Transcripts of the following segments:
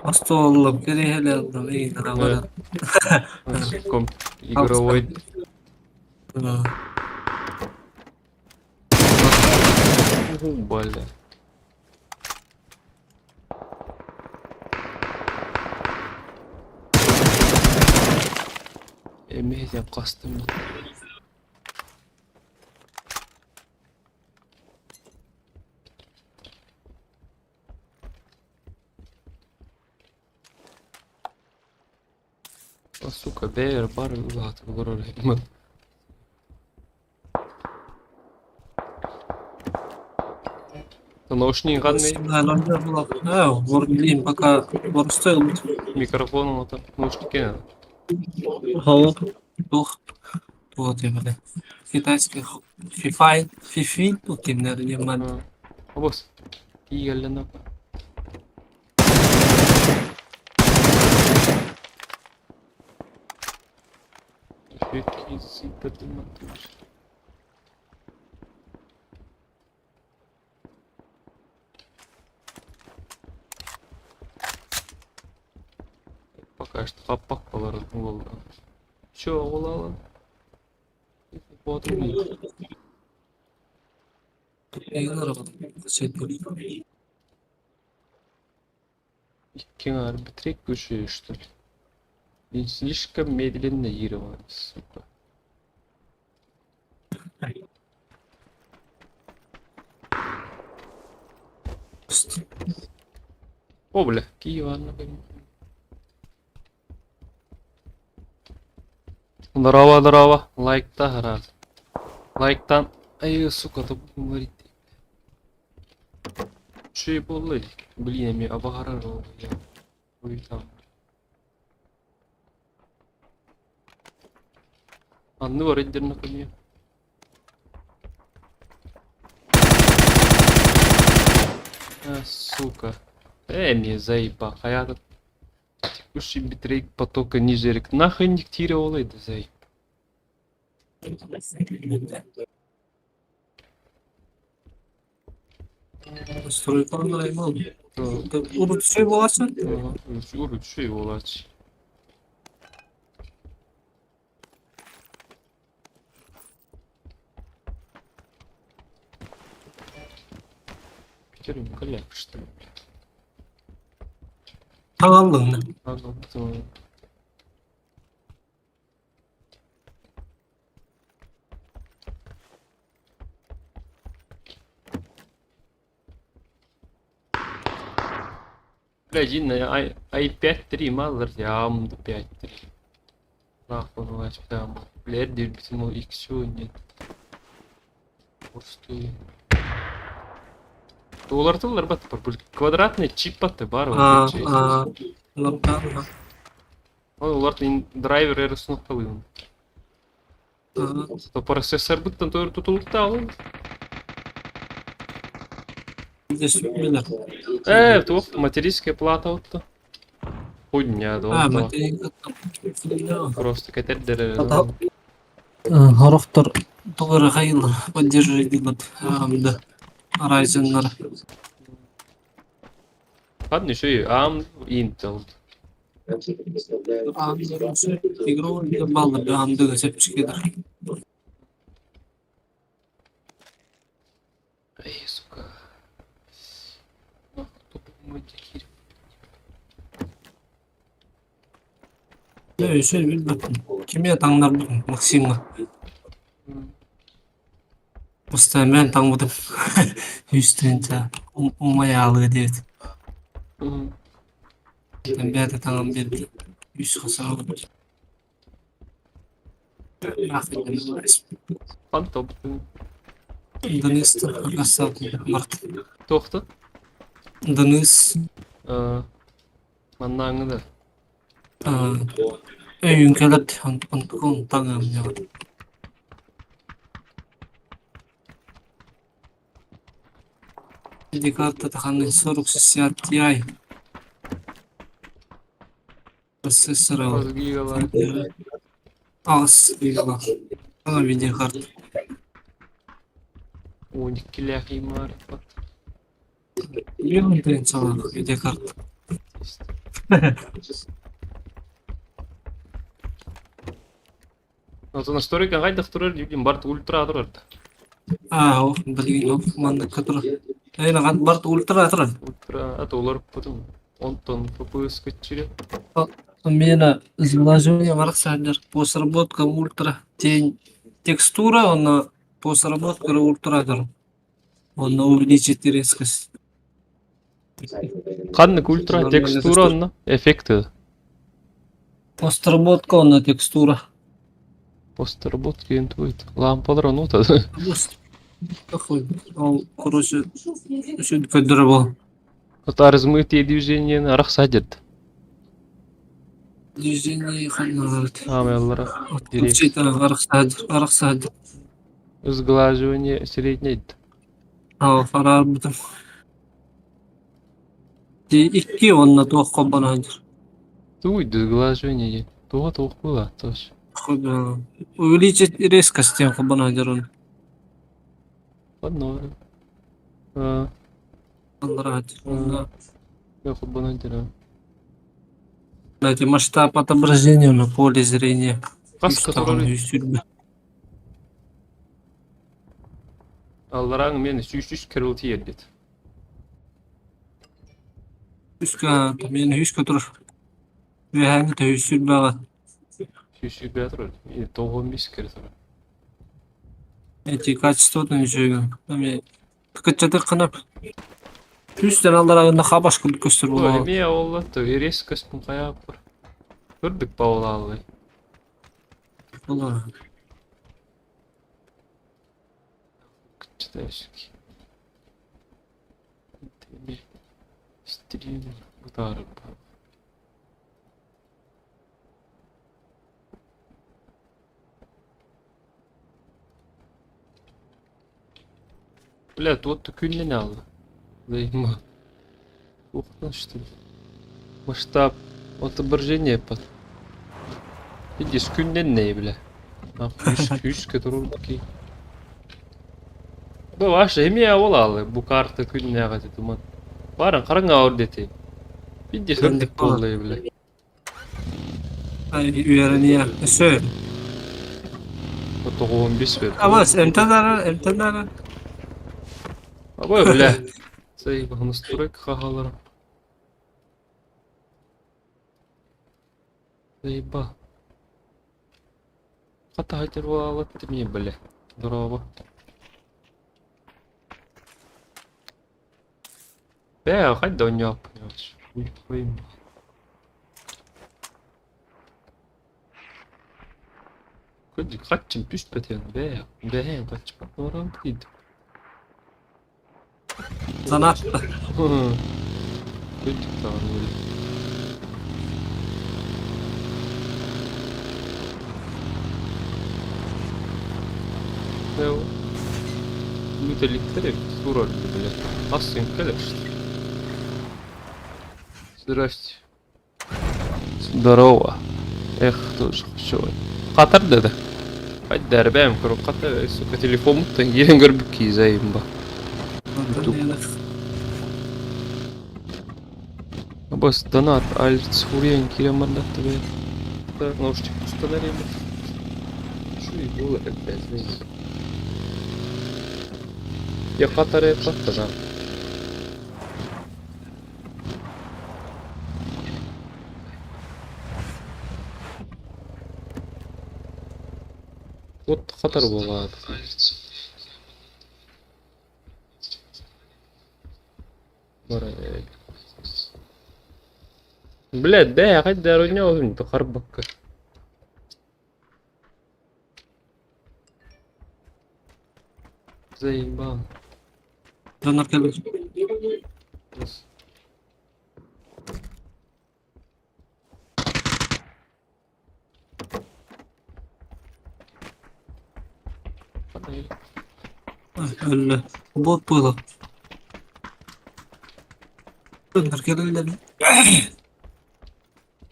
Остоллап керехелелдим и Э, нравада. игровой. Бля. Эмезден кастым. А сука, бер бар улат горор. Наушник ганмей. Сигналlarda булак. Bileyim пока борстойл. Микрофоном ата. Наушники. Хо. Тух. Вот я бля. Китайских фифи тут кинер яман. Бос. Иелена. Фики сипатым. Пока что хаппак болар болду. Чё болалы? Вот и. Эйнер сетпули. Иккен арбитрек көші что ли? И слишком медленно ировал, сука. О, бля, Киева, здорово, здорово. Лайк-то раз. Лайк-то. Ай, сука, то говорит. Че и было? Блин, я обогорал. Я там. А ну, рейдер на коне. Сука. Не заеба. А я тут текущий битрейт потока ниже рек. Нахрен диктировал это заеб. Стройканlar ayman. Urut şey bolasın. Урут, что его лач. Питер, коляк, что ли? Tağaldın mı? Ага, Блядь, на i5-3 мазер, я ам до 5-3. Нахуй, ну а прям. Блядь, дебютнул X нет. Пустые. Олар бат бар. Квадратный чипаты бар. Лапtan. Олардың драйвер эросунуп калыгын. То процессор буттан тутулукта алып. То материнская плата отто. Хуйня, да. Просто кетердер. Хароктор тугара хайыл поддерживает да. Ryzen'lar. Ладно, еще и ARM, Intel. Игру баллы AMD sepçikidir. Эй, сука. Ne şöyle bir bakın. Kimya tanglar Maksim'la. Muhtemelen tanımadım. Üstünce umayalı diyor. Ben bir de tanım bir üst kasa aldım. Фантом. Дениз каса Март. Тоқты? Deniz Маннаңы. ülkeler tanım ya. Видеокарта таханы 4060 Ti. Процессор az гигабайт. Ana видеокарта. 12 ляхи марифат. Миллион тен çalan videokart. Ото настройка кайдах турар дим барт ультра турар. О, блин, о, манда который. Эйна гад барт ультра тра. Ультра ато олар потом 10 тонн FPS качире. Мена изображение марксайдер. Посработка ультра. Тень. Текстура, он посработка ультра тра. Он увеличит резкость. Каннык ультра текстура онна эффекты. Постработка, он текстура. Постработки интуит. Лампалар онутады. Такой. Он, короче, еще кодировал. Ото размытые движения арах садет. Движение ханнард. Амеллара. Директ. Учить арахсад. Сглаживание среднейд. Фарар бутам. Икки он на то хоббанадер. Туй сглаживание. Туга тугула тоже. Увеличить резкость тем хоббанадер он. Одно. Нравится. Я хубанадера. Кстати, масштаб отображения на поле зрения. Кас который Судьбы. аллараң мени сүйшүш кирилти едет. Үска, мен үска тұр. Вәңі тәуісір баға. Сүйшү бетер. И тогон бис киртер. Эти качествотын жүйген. Мен тікітчатыр қынап. Үстен алдарағында қабаш күлді көстір Ой, болған. мен оллатты резкость кая бар. Көрдік баула албай. Читаешки. Стрим удар. Блядь, вот ты күннен алды. Займа. Ух, ну что ли. Масштаб отображения под. Видишь, күннен не, бля. Үш который такие. Бұл ашы еме олалы, бұл карты күнне ағады думан. Барын қарың ауыр деті. Бидде сүрдік болды, бля. Ай, үйеріне. Сөй. Это 15 бет. Авас, эмтадары. Абай, бля. Заеба, настройка қағаларым. Заеба. Қата қайтер олалады деме, бля. Дұрава. Бә, қайда ойнап. Қойым. Көді қатчым түшт бәтен. Бә, қатчым. Орам дейді. Занатты. Көдік тағын өлі. Бәу. Металликтер тура, блядь. Асын кәліпшті. Здрасте. Здорово. Эх, тоже хшой. Қатар деді. Қайт дәрбәм көріп қатар. Сука, телефон мұттан елін көрбік кейзайым ба. Бас донат, альц, хурен, киремандатты бе. Так, наушник установим. Что и было, опять, знаете. Я қатар етпатты жан. Вот қатар болады. Блядь, да я хоть дорогу не возьму, то харбака. Заебал. Жанар келді. Өлі. Бот болды. Жанар келді.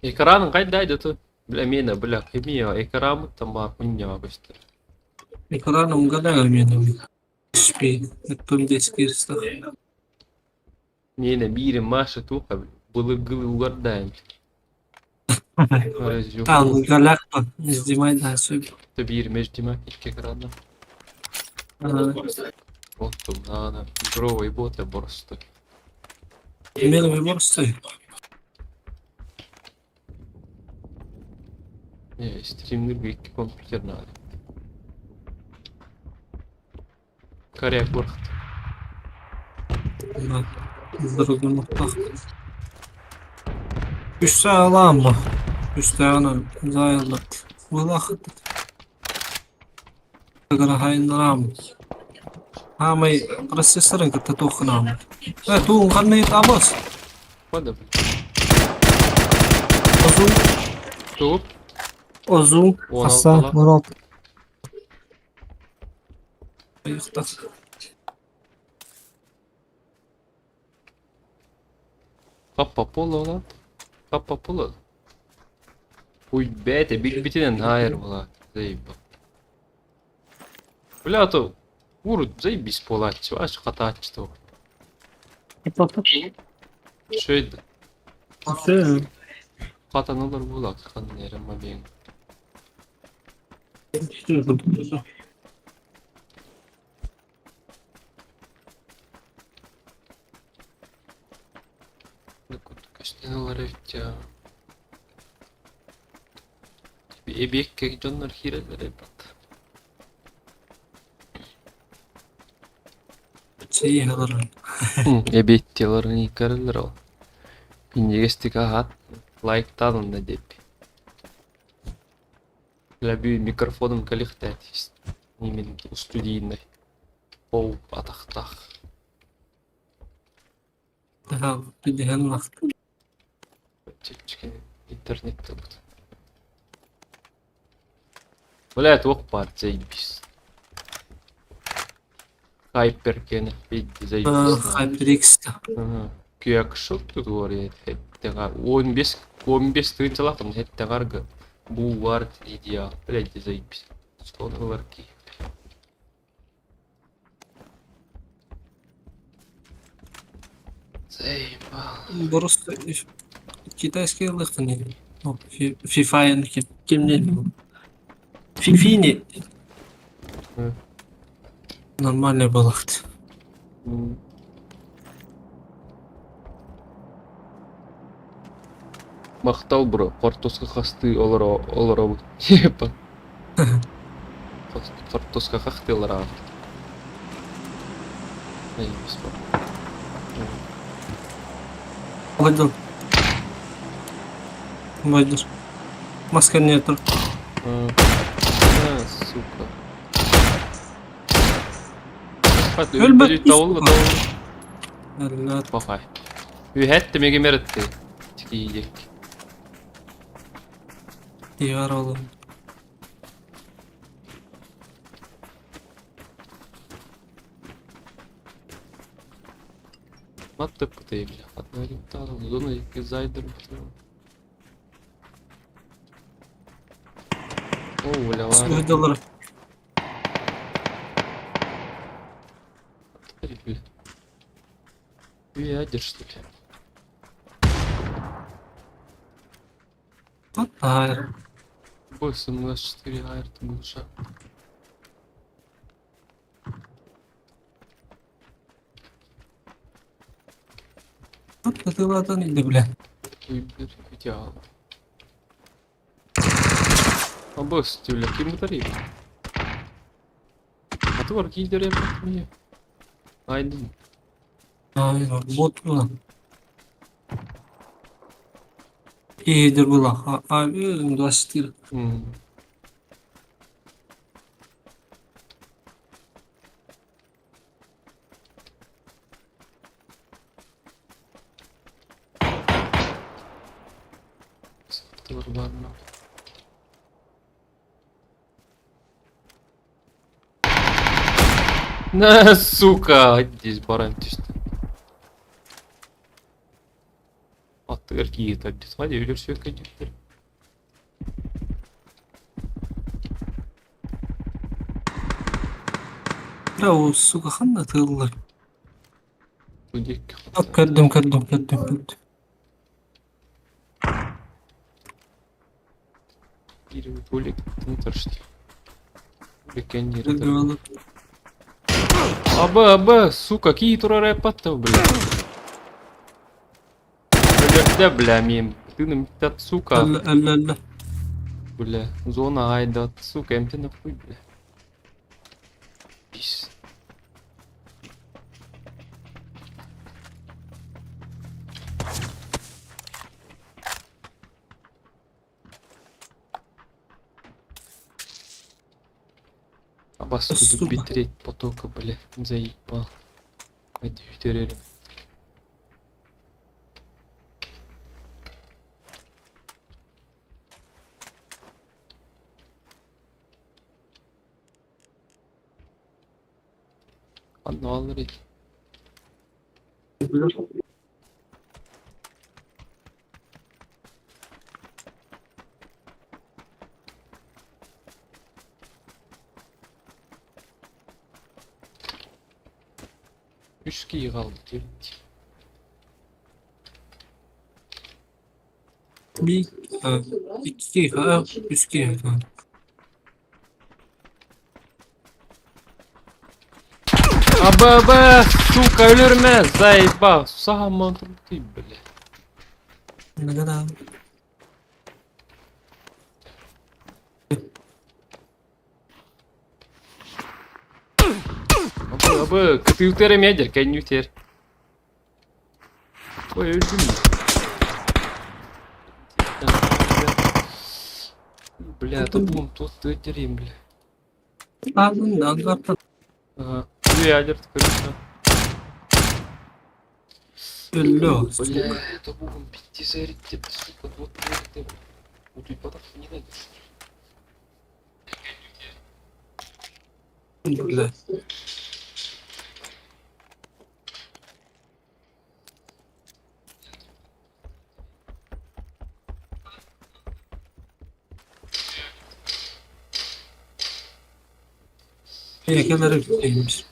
Экранын қайдайды ты? Бля, мені, бля, химия, экранын там бар, күнне баштыр. Экраным гадаю мен. Спи. Өттім дескерісті. Мені бирім машы туха, Былыгылы угардайм. Yok. Al galak mı? İzdimay da söyle. Tabi 25 димак икки крана. Оттум наана. Бровый боте борсты. Benim bir borsa. Не, стримдерге икки компьютер надо. Коряк борхт. Durgun mutlak. Üste alan mı? Üste alan. Zayıldı. Bulakıt. Tagara hayındıram. Hamay prosesörün kıta tokunam. Tuğun kanını yitabaz. Хода. Ozun. Туп. Ozun. 16 Hassa. lan. 16. Ayıkta. Kappa polo lan. Kappa polo. Ой, бете, биг битинен хайр была. Заебал. Бля, то урут заебись полать. Аж хатать что. Что это? Şey. Хатанулар булак. Ханнерем мобин. Каштиналар өття. Эбекке жоннор хирелер эпат. Şey alırım. Эбеттелерин икарылар ал. Пиндегестик ахат. Лайктадым да деп. Ләби микрофоным калихтат. Именно студийный. Пол атақтақ. Daha bir dehen vakit. Кішкене интернетте болды. Блядь, оқ бар, заебись. Хайпер кені, бейді заебись. HyperX'te. Күйек шық тут говорит, хеттеға 15 тыынчалақын хеттеғарғы. Бұл бар идеал, блядь, заебись. Столғылар кей. Заебал. Burası китайский ылықты не? FIFA yani kim ne? Fifi ne? Нормальный балықты. Мақтал бро, Портосқа қасты олар Епа. Портосқа қақты олар ау. Заебись бар. Выйдем. Выйдешь. Маска нету. Сука. Өлбөт. Тауылы. Әлләт. Пахай. Үйәтті меге меретті. Тікі едек. Дивар олым. Маттып бұтай, бля. Атына рюкта алым. Зоны екі зайдыр бұтай. О, бля, var. Выйдалар. Бля. Ядер, что ли? Вот айр. 84 айр, ты глуша. Вот атыладан иди, бля. Выбер идеал. А босс, ты, бля, кем батарея? А ты вар гидер я мне. Айдын. Ayr. Bot bulan. İyidir bulan. Abi özüm dolaştır. Sıkıntı var mı? На, сука! Здесь баран düştü. Attı erkeği tabi. Hadi öyle bir şey yok acıktır. Ya o suka xanna tığılır. Bu dik. Bak gördüm. Бир бөлек тынтырышты. Бөлекен Öldü жердер. valla. Аба, сука, ки турар апатты, бля. Өлерде, бля, мен. Тыным тат, сука. Öldü. Бля, зона айдат, сука, эмтен нахуй, бля. Пис. Абас буду Сука. битрейт потока, бля. Заебал. Хadi bitirelim. Anne alır et. Üç kişi kaldı diyor. Bir, iki, üç kere. Aba, сука, ölürme. Заебал. Сам монтур ты, бля. Ne kadar? Aba, kıtı медер, кәйін ütер. Ой, öldüm mü? Бля, топum тотты öтерeyim, бля. Aldın da aldın. Ага. Ядер, короче. Öldü o. Бля, это богом пяти зарядить, сука, вот это. Вот и потом не найдешь. Öldüler. Ne kadar öldüymüş.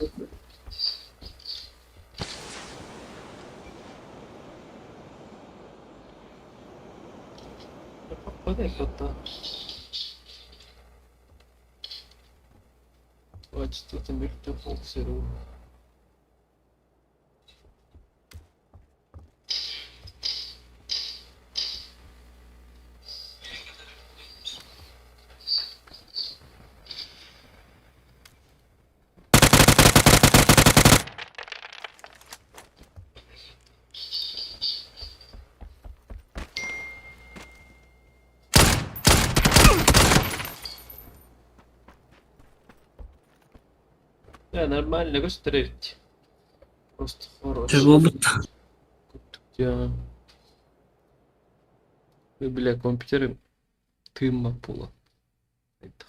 Подай кота. Хватит это мертвый сыру. Да, нормально, гостроить. Просто хороший. Tabi olduk da. Я... Бля, компьютеры тыма пола. Это.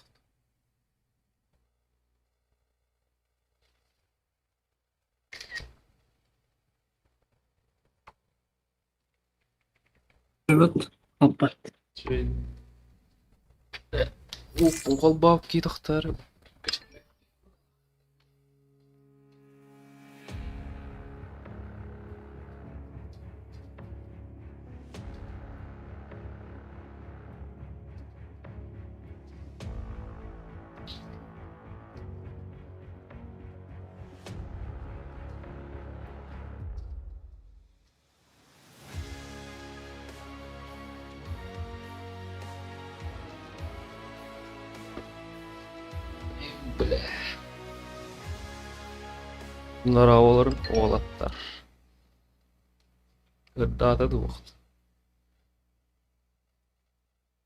Evet. Kapat. Şey... О, колбаб китахтары. Бля. Bunlar havaların oğlatlar. Gıddada da vakit.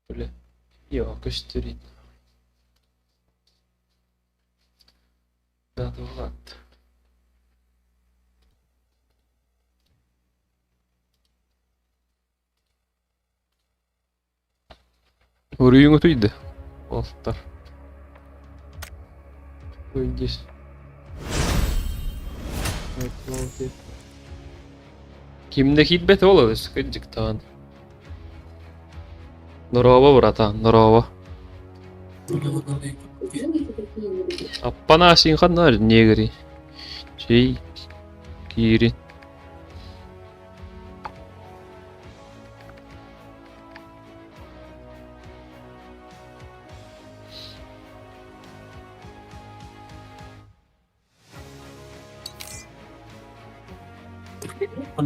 Böyle. Yok göstereyim. Gıddada vakit. Orayı ötüydü. Oğlatlar. Öncesi. Kimde хитбет олады скыджиктан. Здорово, братан, здорово. Аппана синханар негри. Чей кири.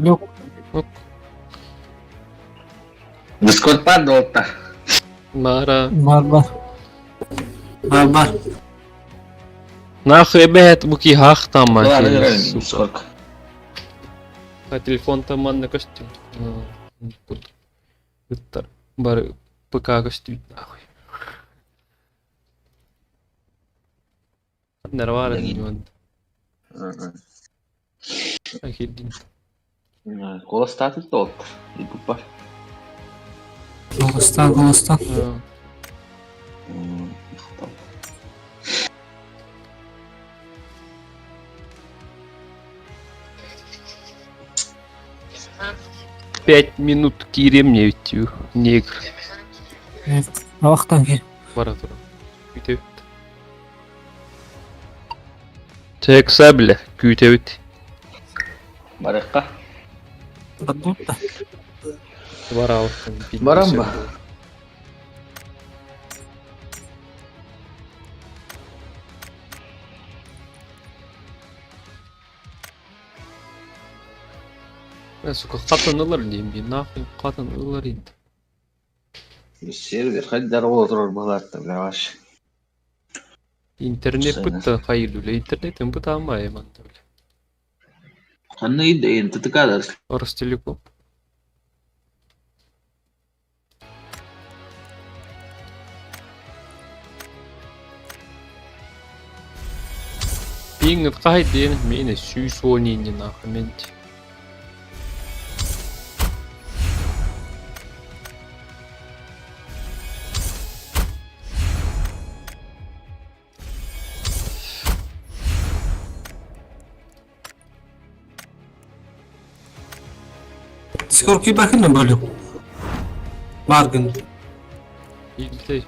Yok. Yok. Discord var da orta. Mara. Var. Var. Нахуй бет буки хахтама. Var görelim Discord. А телефон там на костюм. Тут. Гыттар. Бар ПК костюм. Нахуй. Нервара Lagi. не Ахидин. Kola status da oldu. YouTube var. Голостан. Tamam. 5 минут кирем не ütü. Негр. Evet. Avaktan ki. Бара тура. Күтөбүт. Teksa bile kütөбүт. Barakka. Bakın da. Бара. Барам ба? Ben suka katan alır diyeyim bir. Ne yapayım? Katan alır indi. Server kadar oturur balardı yavaş. İnternet Sene. bıttı. Hayır öyle. İnternetin bıttı ama hemen öyle. Kanı da enti tıkadar. Orası Telekom. Пингът кайден мене сүйсонини нахмент. Discord'u bakın da böyle. Bargın. İlte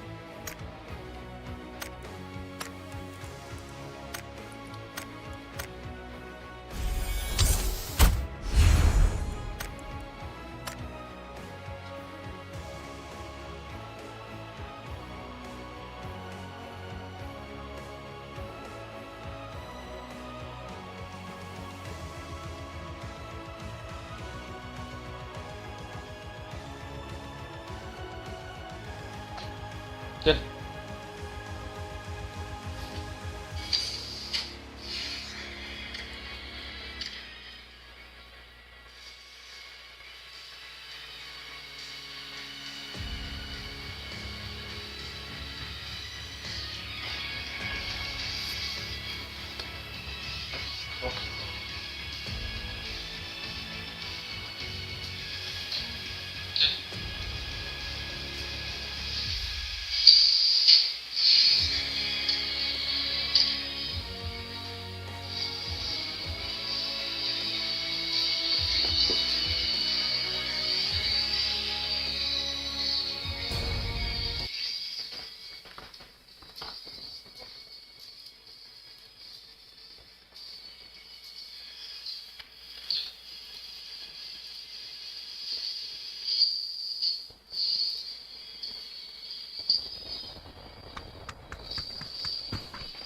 Gel.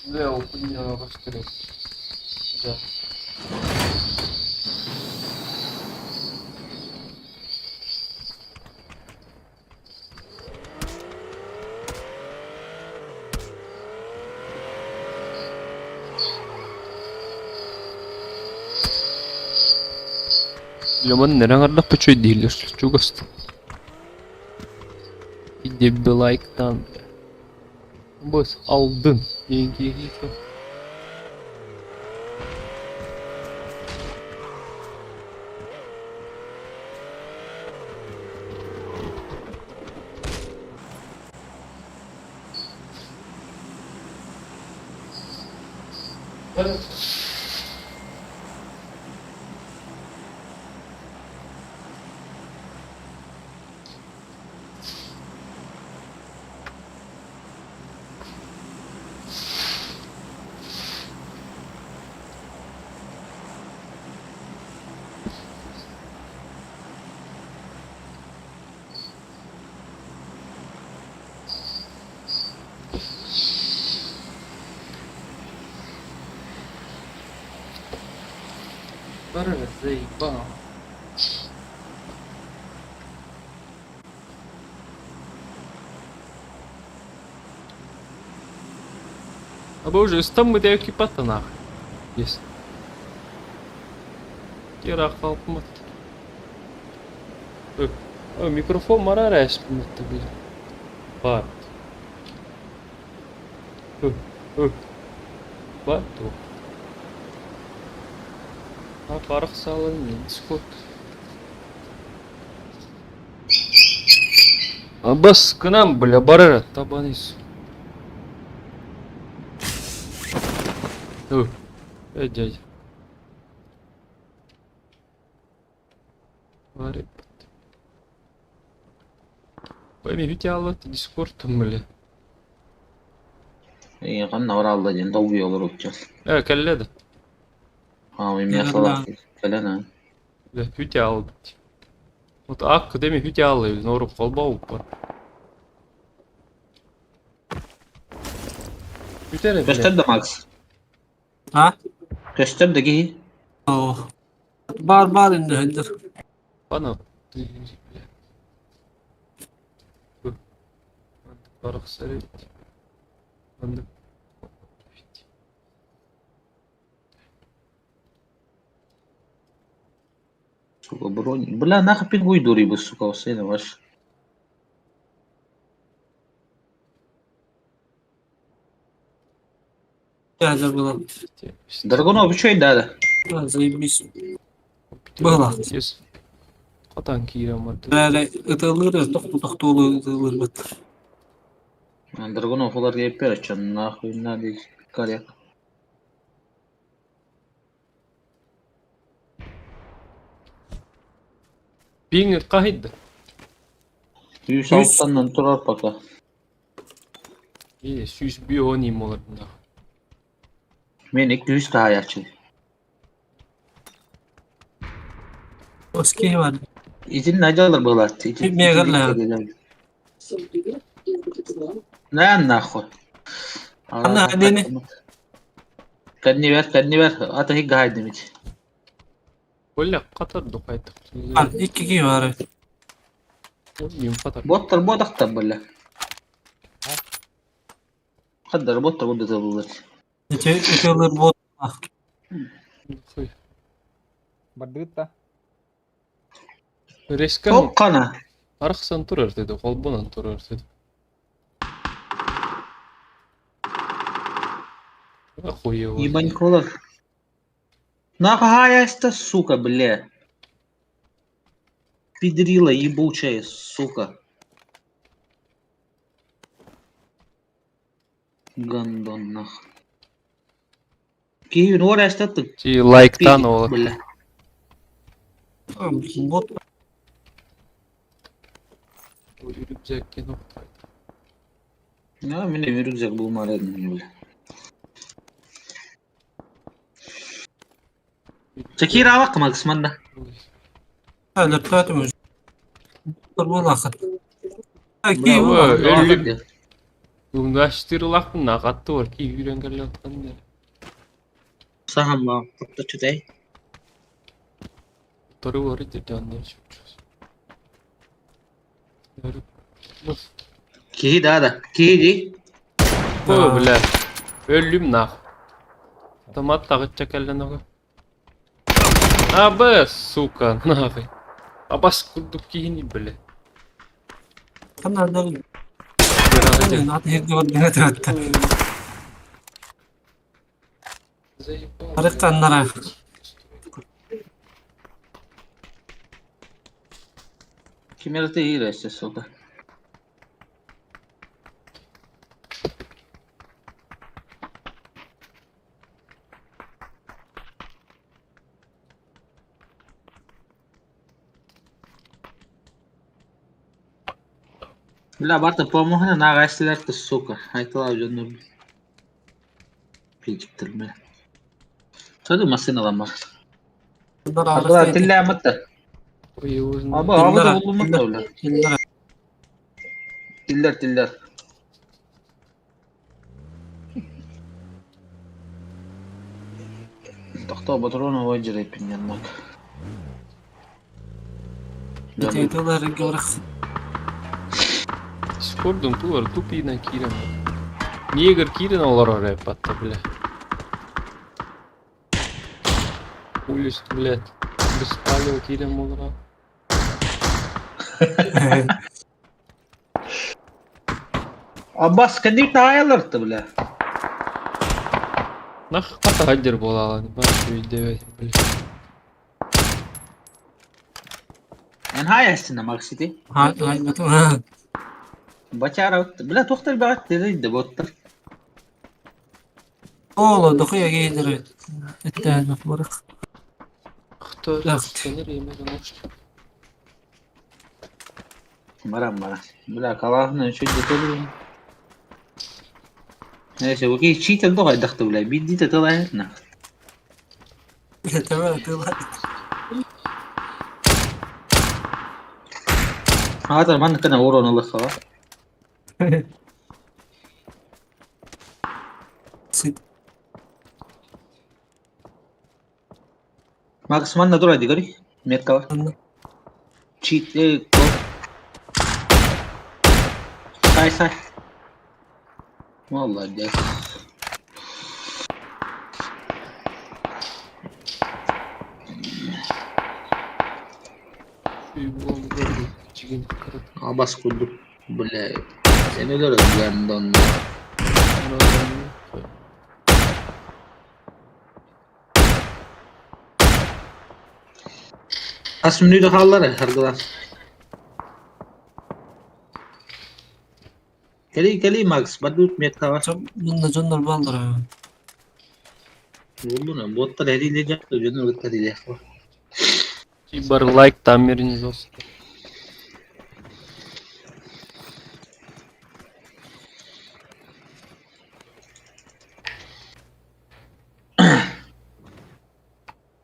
Ve open başlıyor. Güzel. Yaman neren Allah paçoy değiller. Çok hasta. Bir de bir like'tan. Boss aldın. Yengeyi yıkın. Barara заебал. Або уже там мы даем кипата нахуй. Есть. Кира халпмат. Микрофон марара эшпматты бир. Бар. Бар то. Парах салын скот. Абас к нам, бля, барара табанис. Дядя. Варит. Пойми, ведь я аллат дискордтым, бля. Qanna var aldı diyen davuyor olur uçacağız. Келледі. Benim yasalar kelene. Бля, ведь я алды. Вот ак, деме ведь я алды, нору қолбау бар. Güzel Göster de Max. Ha? Göster de ki. Oh. Bar indi hendir. Bana. Barık sarı. Bandık. Сука, бронь. Бля, нахуй пингуй дури бы, сука, усейна ваш. Geldi bulan. Драгунов, вы чё и дали? Zaybis. Bıla. Yes. Katan kiyirem var. Böyle ıtılır ya. Doktu olu ıtılır bıt. Драгунов, олар gelip бер açan. Нахуй, надо коряк. Bingir kahiddi. 106'dan turar paka. İyi, süs bir oynayayım olur bunda. Men 200 daha yaşlı. Oski var. İzin nece alır bu lat? Bir megal Ne nahul? Ana adeni. Kendini ver. Ata hiç gaydim hiç. Böyle katar dokaydık. Al 2 var. Oynayayım katar. Botlar bodaktan böyle. Kadar botlar burada da bulur. Itılır bot. Koy. Badutta. Reskan Çok kana. arıqsan turar dedi, kolbunan turar dedi. Охуел. Ебанько олар. Нахуй хаяста, сука, бля. Пидрила ебучая, сука. Гандон нахуй. Киевин оряста ты. Чи лайктан ол. Бля. Bot. Rübzekken oktay. Ya mine bir rüzgar bulmalı dedim bля. Çekir avak mı kısmında? Öyle tutatım. Dur bu lakıt. Ki Bravo. var. Öldüm. Yumdaştırılak mı nakattı var ki yüren gel atkan der. Saham var. Kutta tütey. Tarı var idi canlar çıkacağız. Yarıp. Nasıl? Kihi daha da. Kihi değil. Bu bile. Öldüm nak. Tomat takıtacak elden oku. Abi suka nahi. Abas kurduk ki yine bile. Kanlar da Yarağıcı. Hadi hedi var beni tuttı. Arıktanlara. Kim yaratı iyi reçte soka. Bля, bata pomohna na gastiler to suka. Haytala canım. Pijiktirme. Tadı masın adamlar. Bunlar Abla arık. tilla matta. Abi abi da bulunmak da öyle. Tiller. Тахта патроны ваджрай пиняннак. Deteytorlar rengi olarak. Скордом туар тупи на кирен. Негр кирен олар орай патта, бля. Улис, блядь. Беспалил кирен олара. Abbas kadar tayarlardı bile. Нах ката гаддер бола алады. Бар үйдебе, бля. Yani hayasında maksidi. Hay batı. Ha. Bacara bile tohtar bir at dedi bottar. Oğlu dokuya giydirir. Etten olarak. Кто Так. сканер емеген ош. Maram. Bile kalahına şu detolu. Neyse bu ki çiğ de haydaktı bile. Bir dite talayına. Tamam atıyorlar. Hatta man kana oranlı kala. Sit. Max man dur hadi gari. Metka var. Çiğ ko. Say. Vallahi de. Чигин кырыт. Abbas kudu. Bile. Seni de ben Asmini de hallara hargalar. Kali Max badut metka var. Bunda canlar baldır ha. Oldu ne? Botlar hediye yaptı. Canım botlar hediye. Бар лайк тамерiniz olsun.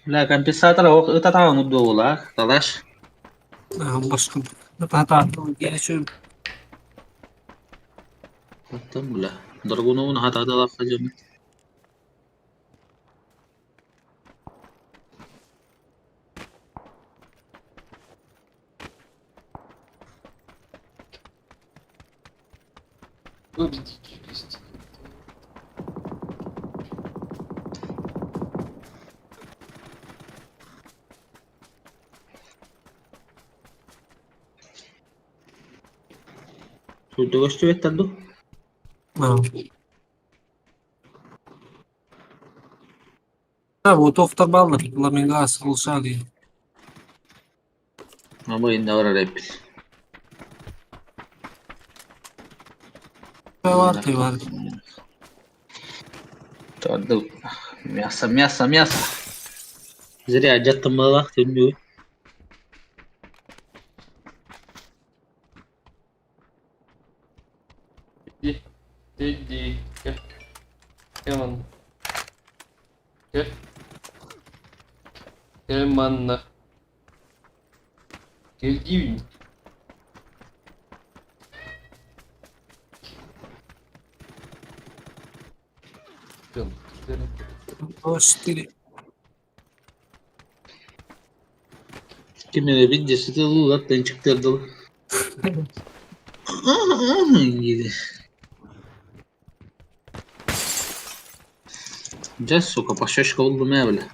La campesata la ita ta muddo wala. Talash. Başka. Hata atıyor. Gelişiyor. Hatta bula. Dargunu un hata da khajam. Tutto questo vettando. Ha. Ha bu tofta baldır. Flamingo asıl diye. Ama inda ora repil. Var. Tutto. Мясо. Zeri ajattım bana tünlü. Dedi. Gel. Hemen. Gel. Gel manna. Gel diyeyim. Gel. Hoş değil. Kimine bincesi de zaten çıktırdı. Gidi. Just suka пошёшка oldu mu öyle?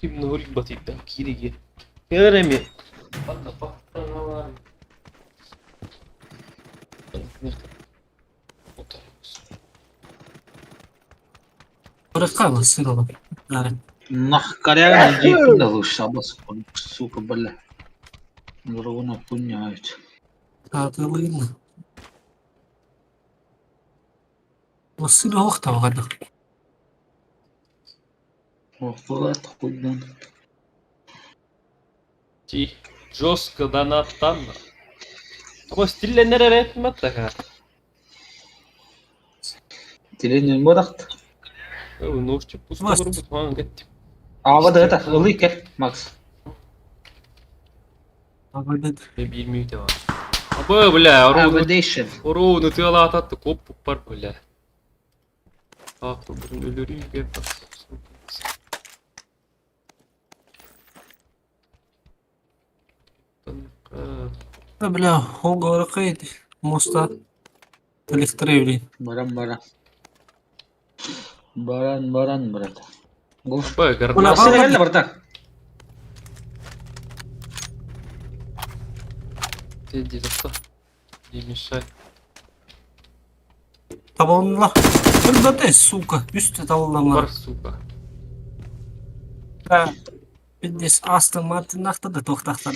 Kim nuri batıp da kirigi. Göremi. Bak. Ne var? Bırakalım sıralı. Yani. Нахкаряга дикunda лучше Abbas сука бля. Дорогу пуняють. Tatılıyla. Nasıl hokta o kadar? Охуят хуйдан. Ти жестко донаттан. Ama stille nereye etmez de ha. Тиленин бодакт. Ножче пусто вырубить, мама говорит. Ава да это ылык Макс. Böyle Ne bilmiyor da var. Aba bля, Ава orada değişim. orada tığla atattı, kop var bля. Haklı bunun ölürüyüm gel bak. Бля, Holga кайdı. Моста электроевлин. Баран. Баран, брат. Гуф. Apa Ulan karena Nasıl geldi bratан? Иди достал. Не мешай. Табанла. Burada da suka. Üstte Бар, tavallamlar. сука. Ha. Biz Aston Martin da toxtaqdan.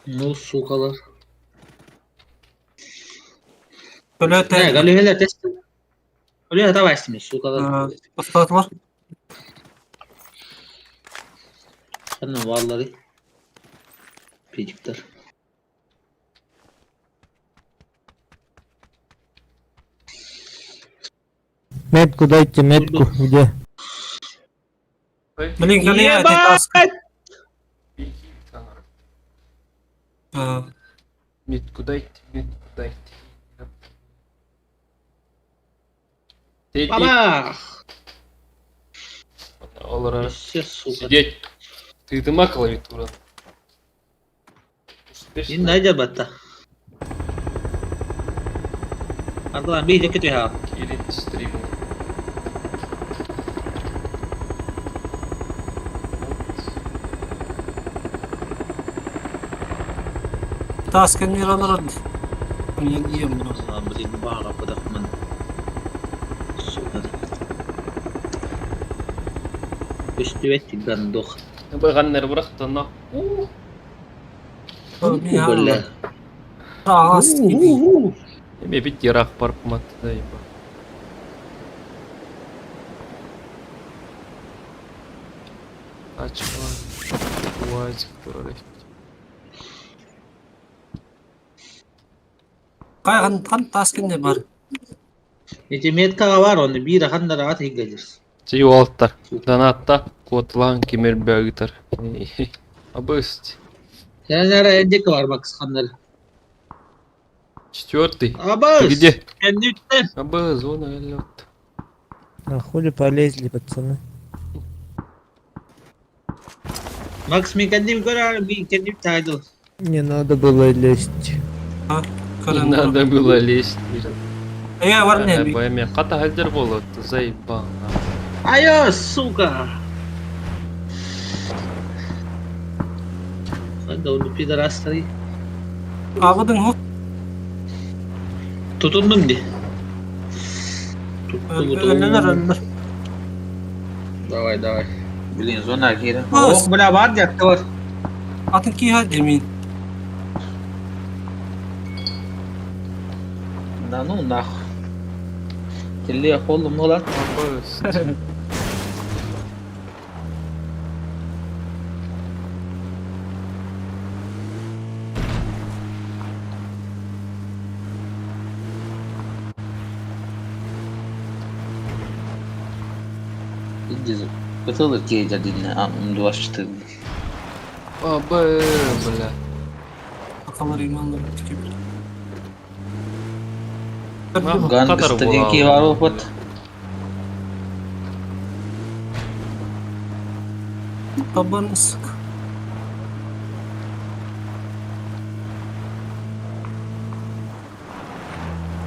Ну, сукалар. Böyle Ne, öte. galiba hele test. Öyle hata başlamış sukalar. Toxtat var. Sana vallahi. Peciktir. Метку дайте, метку. Где? Блин, коли я этой таsk. Метку дайте, метку дайте. Ты иди. Baba. Олара. Все, сука. Сидеть. Ты дыма клавиатура. Успешно. Ini aja bata. Arkadan bir ceket ya. Кирин стрим. Task'ın yaraları. Ben yiyeyim bunu. Allah'ım bir bahar kapıda kuman. Suka. Üstü ettik gandok. بغنر برختنا. Ya Böyle. Rahat gibi. Эме бит ярах паркмат да еба. Ачма. Уазик турале. Kaygan Task'ın ne var? Ece metka var onu bir rahat rahat higgalir. Чи олтар. Донатта котлан кемер бөгтөр. Абыст. Sen nereye encek var bak sıkanları. Четвертый. Abaz. Ты где? Kendi üstten. Абыз, зона лёт. А хули полезли, пацаны? Max mi kendi bir görer bir kendi bir taydı. Не надо было лезть. Ha? Не Karın. надо было лезть. Ya var ne bir? Байме ката халдер болот, заебал. Ayo suka. Hadi onu pidarastayı. Ağıdın hop. Tutundum di. Ölüler. Давай. Блин, зона кира. Bas. Ох, бля, var ya var. Atın ki ha demin. Да ну нахуй. Келли қолым не lan? Абыз. Иди. Кытылır ki jadine am duaştı. Абы, бля. Akalar imanları gibi. Gun Kadar kıstı ki bu var abi. o pat. Tabanı sık.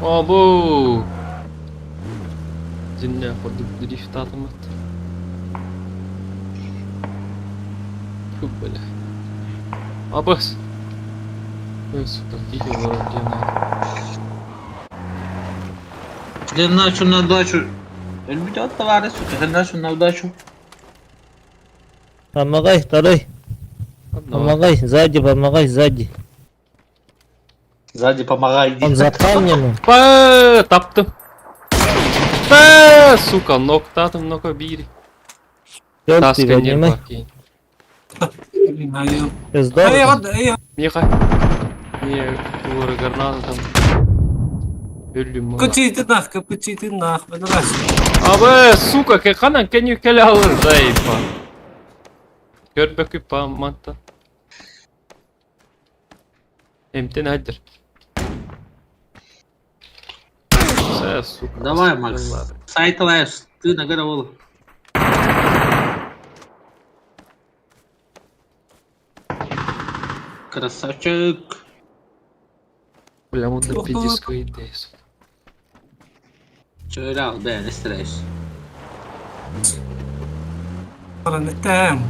Абу. Земля ходит дрифт атомат. Фу, бля. Абыз. Ой, сука, тихо, вроде надо. Длина şuna удачу. Ölmüyor da var ya suka. Длина şuna удачу. Помогай, второй. Ладно, Помогай, сзади, помогай, сзади. Сзади помогай. Он за камнем. Таптым. Сука, ноктадым, нока бири. Ёлки, Таска не поднимай. бакин. Hayır. Ты здорово? Hayır. Меха. Не, говорю, граната там. Ölüm Кычыйтын нах. Ben раз. Абы, сука, кеканан кеню келе алыр, зайыпа. Көрбөкү паматта. Эмтен айдыр. сука. Давай, Макс. Сайт лайф. Ты на голову. Красавчик. Бля, мында пидиска идеясы. Şöyle al beğen isteyiz. Para ne tem?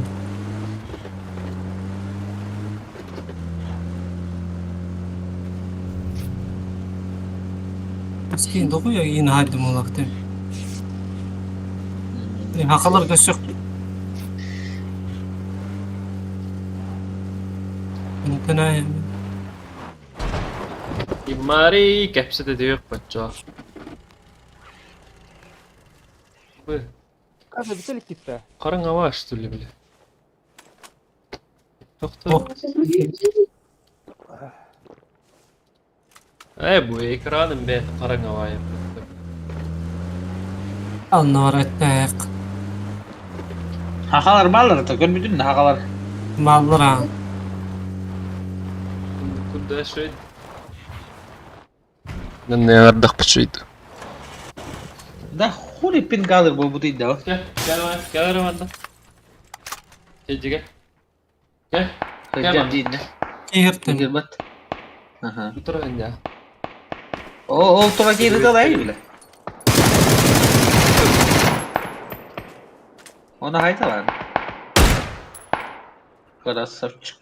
Eski dokuyor yine haydi molak dem. Hakalar gösök. Mümkün İmari kepsi de yok bacca. Bu Kasa bitelik gitti. karın hava açtı öyle bile. Doktor. Oh. Bu ekranın be karın hava yapıyor. Anlar ettik. Hakalar malları da görmedin mi hakalar? Mallara. Kunda şey. Ne yardak bıçıydı. Da huli pin kalır bu değil de. Gel arabanda. Gel. Gel. Hocam değil ne? Kihirtim. Gir bat. Aha. Otur önce. O tura geri de lay bile. Ona hayta var. Krasavчик.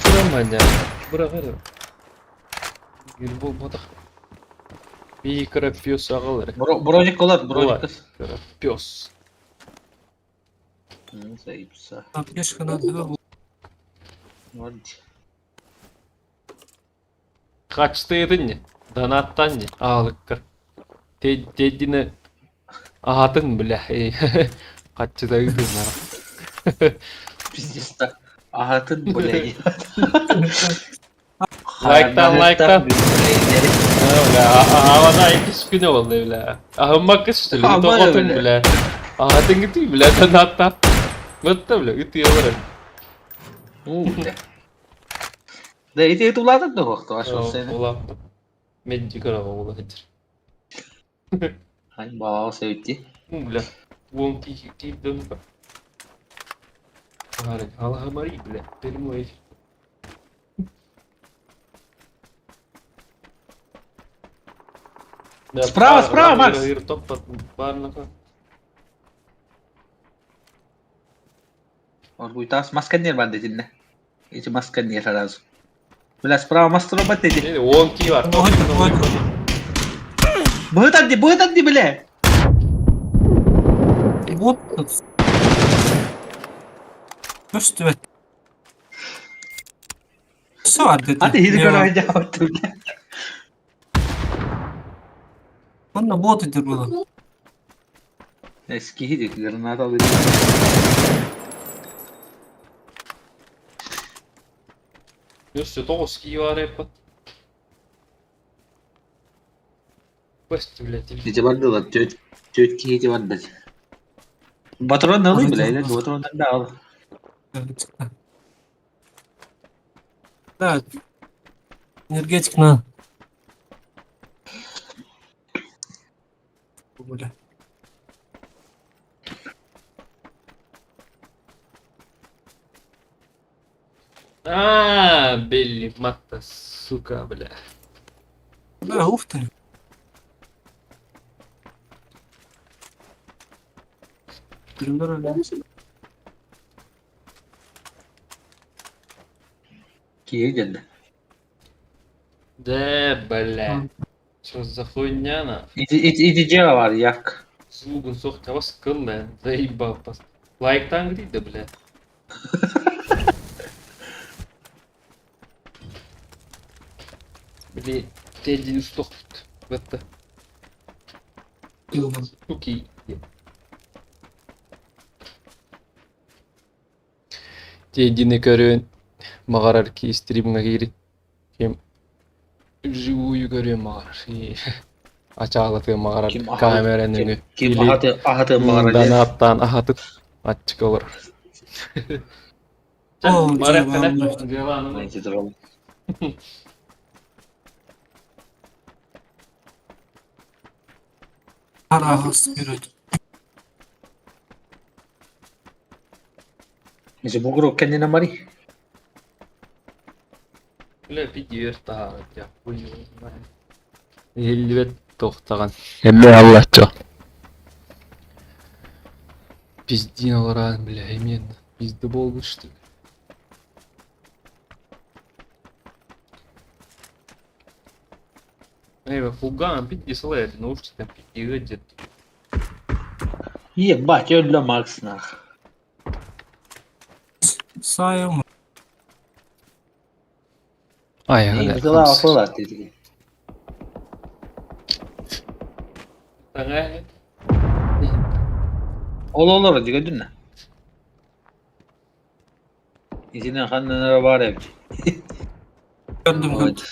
Şuran bence. Bırak hadi. Gül bol badak. Bir krapiyos ağılır. Brojik olur, brojik kız. Krapiyos. Zayıfsa. Yapış kanadı bu. Hadi. Kaçtıydın ya. Danattan ya. Ağlık kır. Dediğini ahadın bile. Kaçtıydın ya. Bizde ahatın böyle. Like'tan. Öyle havada iki gün oldu öyle. Ahımmak istiyor. Aman Tokatın öyle. bile. Ahadın gidiyor bile. Danattan. Mutlu bile. Gidiyorlar. De ite tuladın da vakti var şu sene. Ulan. Magic araba olabilir. Hani baba sevdi. Bile. Wong ki dön bak. Allah'ım arayı bile. Benim o ev. Справа, Макс! Hayır top bağırına kal. Он будет tas maskenier bende dinle. Hiç maskenier lazım. Biraz sправа mastrobat dedi. Neydi? Wonky var. Top. Bıhıt hadi bile. Вот. Üstü et. Var dedi. Hadi hiç görmeyeceğim artık. Bana bot edir bu. Eski hiç granada alıyor. Just det, Oski var hep. Bastı bile değil. Hiç vardı lan. Çöt ki hiç vardı. Patron ne alayım bile? Patrondan da al. Evet. Energetik na. Bu böyle. Belli matta suka bile. Да, ух ты. Kiye geldi. De bile. Что за хуйня на? İtici var yak. Звугун сох того скылла. Заебал пас. Лайктан грида бля. Бля, тедди устох. В это. Окей. Теддини көрөөн. Мағарар ки стримға кири. Кем живую көрөөн мағарар. Açıklatıyor mağara kameranın önü. Kim ahatı mağara. Danattan ahatıp açık olur. Oo, Mağara cevabı. kadar cevabını. Neyse duralım. Arası görüyordu. Neyse bu grup kendine mari. Öyle bir diyor daha ya. Bu elbet toxtagan. Hem Allah'ça. Biz din olarak bile hemen bizde bolmuştu. Eyvah, Fugan bitti sılaya, наушником пиздец. Ебать, öldü Max nах. Sağ mı? Ay, İyi hadi. güzel hafı var dedi. Sana Olur hadi gördün mü? İzine kanlara var ya. Gördüm Hadi. gördüm.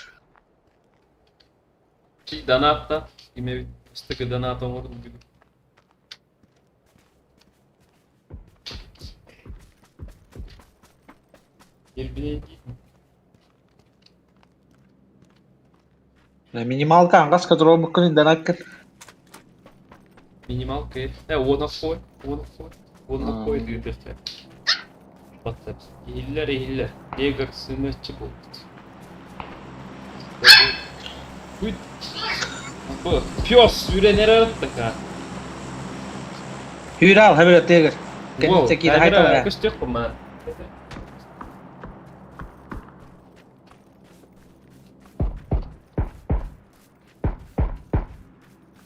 Доната. Име стъка доната му да го види. Minimal kan kas kadro bakın danakkın. Минималка е. One of four. One of four. One of four diyor defter. Battı. Hiller. Neger sınırçı buldu. Bu piyos süre nereye attık ha? Hür al hemen öteger. Kendin Wow, tekiydi hayta var ya. kış yok mu?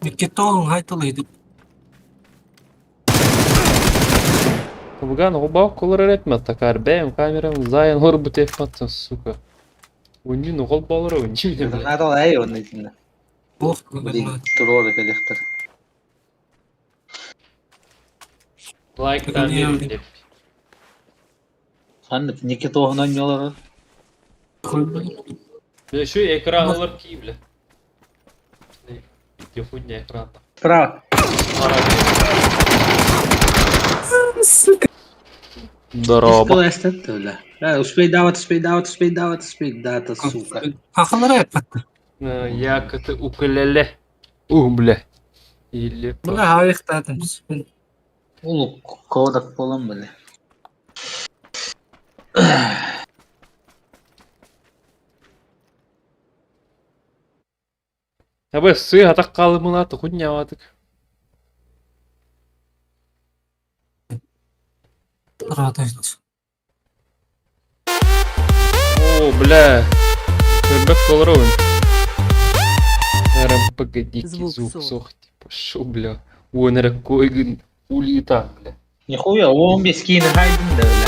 Dikkat olun haytalıydı. Кабган, оба колор ретме такар. Бэм камерам заян хор bu tefmatsan suka. Oyuncu ne kol bağlar oyuncu bile bile. Hayta var ya onun içinde. Oh, Bu değil. Dur orada kadar. Like dan Biliyorum. verin. Sen de Nikita oynuyorlar. Bile şu ekran alır ki bile. Telefon ne ekranda. Прав. Здорово. Сколестет öyle. Ha, uspey davat, suka. Akıllara yapattı. Yakıtı ukulele. Bile. İyi. Buna harika dedim. Ulu kodak falan böyle. Ya bu suya atak kalımını atı kunyavadık. Radaydı. О, бля. Ребят, колоровый. Наверное, погодите, звук сох. Пошел, бля. Ой, наверное, койган улита, бля. Нихуя, 15 kini haydın da öyle.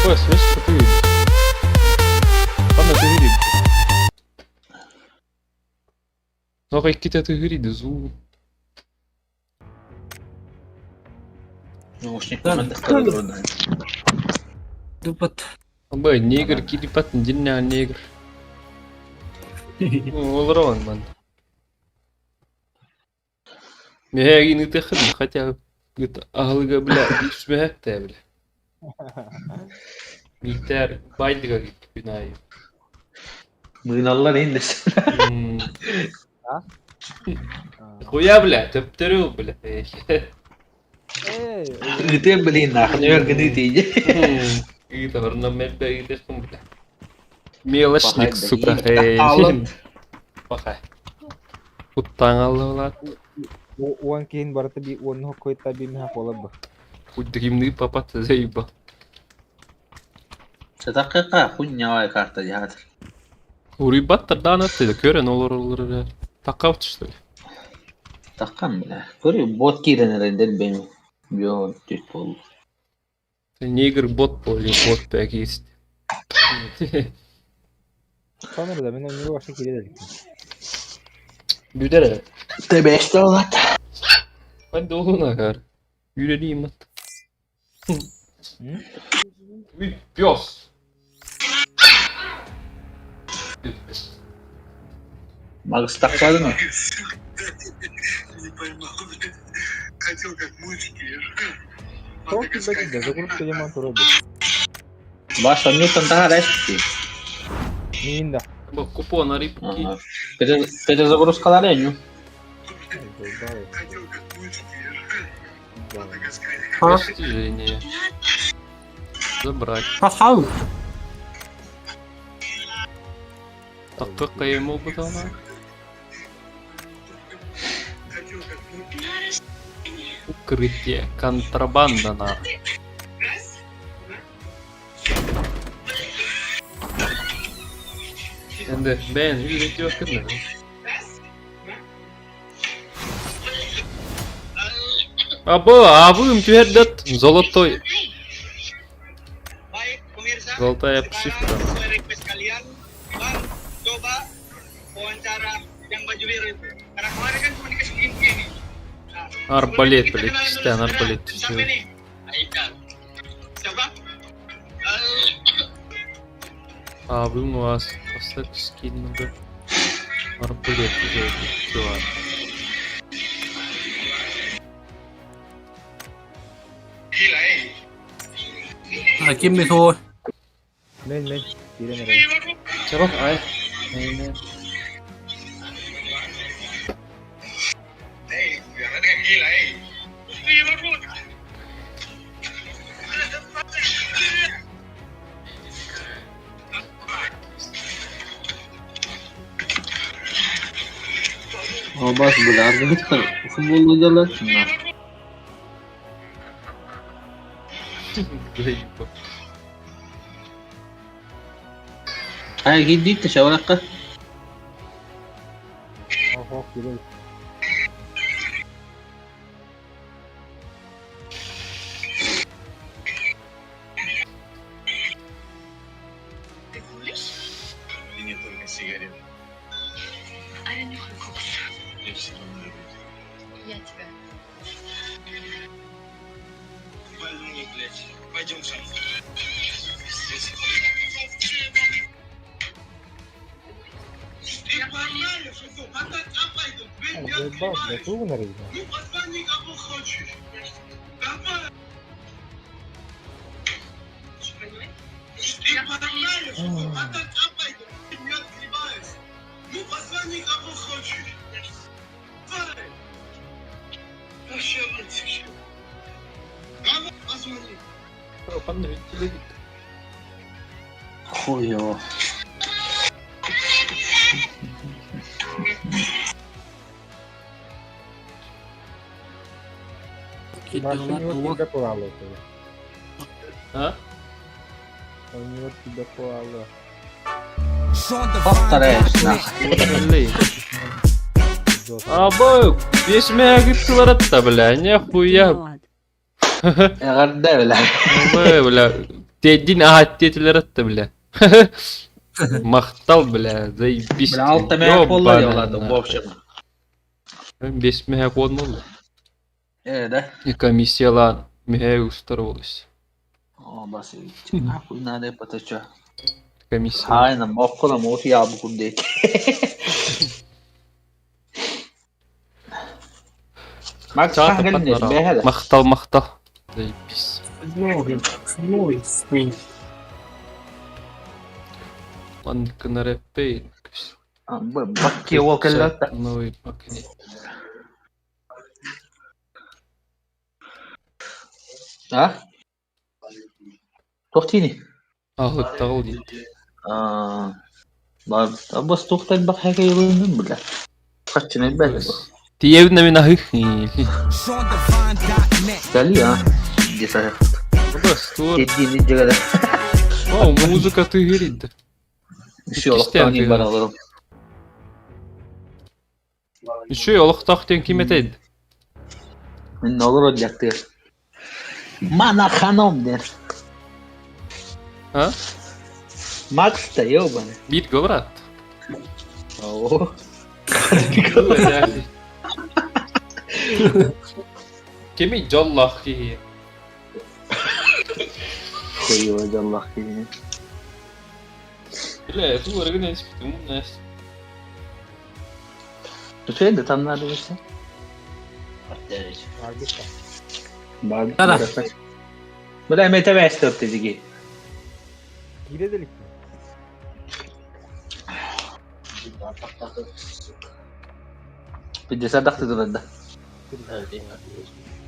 Какой связь, что ты видишь? Ладно, ты видишь. Ну, какие-то ты видишь, звук. Наушник Да. надо сказать трудно. Дуbat. Бля, негр, кирипат, диння, негр. Олрон, ман. Я не тихо, хотя это аглыга, бля, ишмехек те, бля. Митер байдыга günahı. Mıynallar indesin. Хуя, бля, töptürü, bля. Gıtıyor bilin nakını yor gıdı diyece. Gitu, karena mepet gitu, bля. Мелочник, Пахай, сука. да, алып. Пахай. Utang Allah lah. Uang kihin baru tabi uang hokoi tabi miha pola ba. Kudrim ni papat zayba. Sadakika kunya vay karta cihadır. Uribat da anlattı. Kören olur ya. Takaut işte. Takkan bile. Görüyor bot giren render benim. Yo Türk oldu. Негр бот поле, бот пегист. Kamerada ben onu başka kere dedik. Güdere. T5'te olan. Ben de ona kar. Yüreğim at. Bir piyos. Max takladı mı? Не поймал, блядь. Хотел как мультики. Çok güzel gidiyor. Zagurup da yaman turu Başta Newton daha resti. Ninda. Bak kupon arayıp ki. Перезагрузка на леню. Задолбал. Хотел как мультики. Да. Мадагаскаре. Ha? Достижение. Забрать. Хау. Такка кайым oldu da ona. Хотел как мультики. Укрытие. Контрабанда на. Endi ben үйретіп өткенмін. Абым түйердет. Золотой. Baik, pemirsa. Zoltaya psifra. Sesuai request kalian, Bang, coba wawancara yang baju biru itu. Karena kemarin kan cuma dikasih gini. Nah, Arbalet, sebelum kita блядь, kenalan dulu, Cristiano saudara. Arbalet. Siapa nih? Aikal. Siapa? Abim was. Aslak skin'de. Arbalet güzel bir var. Gila, Hakim bir thôi. Men. Kira na rin. Çabuk ay. Aynen. Jangan dengan gila, Iya, bro. Bas bularni bitta futbol o'ynalar shunlar. Zayıf. Ha gitdik şavaraqqa. Oho, kira. Ini только сигарет. А я не хочу. Я все равно люблю. Я тебя. Больные, блядь. Пойдем со мной. Я погнали, шефу. Отдать пойду. Задолбал, да туго на rin. Ну, позвони, кому хочешь. Давай. Я погнали, шефу. Отдать пойду. Не отгребаюсь. Ну, позвони, кому хочешь. Давай. Вообще, мальчик. Давай, позвони. Kapan ütüledik. Xuyo. Masz u Gidiyorlar. niego Duvak. tidak poalo to. Ha? U niego tidak poalo. Postarayışlar. Öyle. Abo, besmeye gittiler hatta bile. Ne хуя. Eğer öyle. Bile. Dedin ahaddiyetiler hatta bile. Maqtal bile. Zaybist. Böyle altta meyak kolla diyorlardı bu akşam. Besmeye konmalı. Evet. Комиссияlar мега устроилась. O basit. Nahkuy nade patacha. Комиссия. Aynen bakkala moti ya bu kunde. Max Çağatay sen gelin patlar be hele. abi. Maqtal. Zaybist. Новый. Lan kınarepey. Bakki o kellat. Новый makine. Ha? Tohtini. Ağlık dağıl değil. Aa. Bas tohtan bak hege yılının bile. Kaçını ben. Tiyevne min ahı. Gel ya. Cesaret. Bas dur. Dediğini cigara. O muzika tüyürüydü. Bir şey olaktan iyi ben alırım. Şu yoluk tahtın kimeteydi. Ne olur olacaktı. Mana hanım der. Ha? Max da yok bana. Bir govrat. Oo. Kimi jallah ki. Koyuyor Allah gibi. Bile su var gene ispitum nes. Tutuyor da tam nerede işte. Agita. Bak. Tara. Böyle MTV stop dedi ki. Kira delik mi? Pindah sadak itu nanda.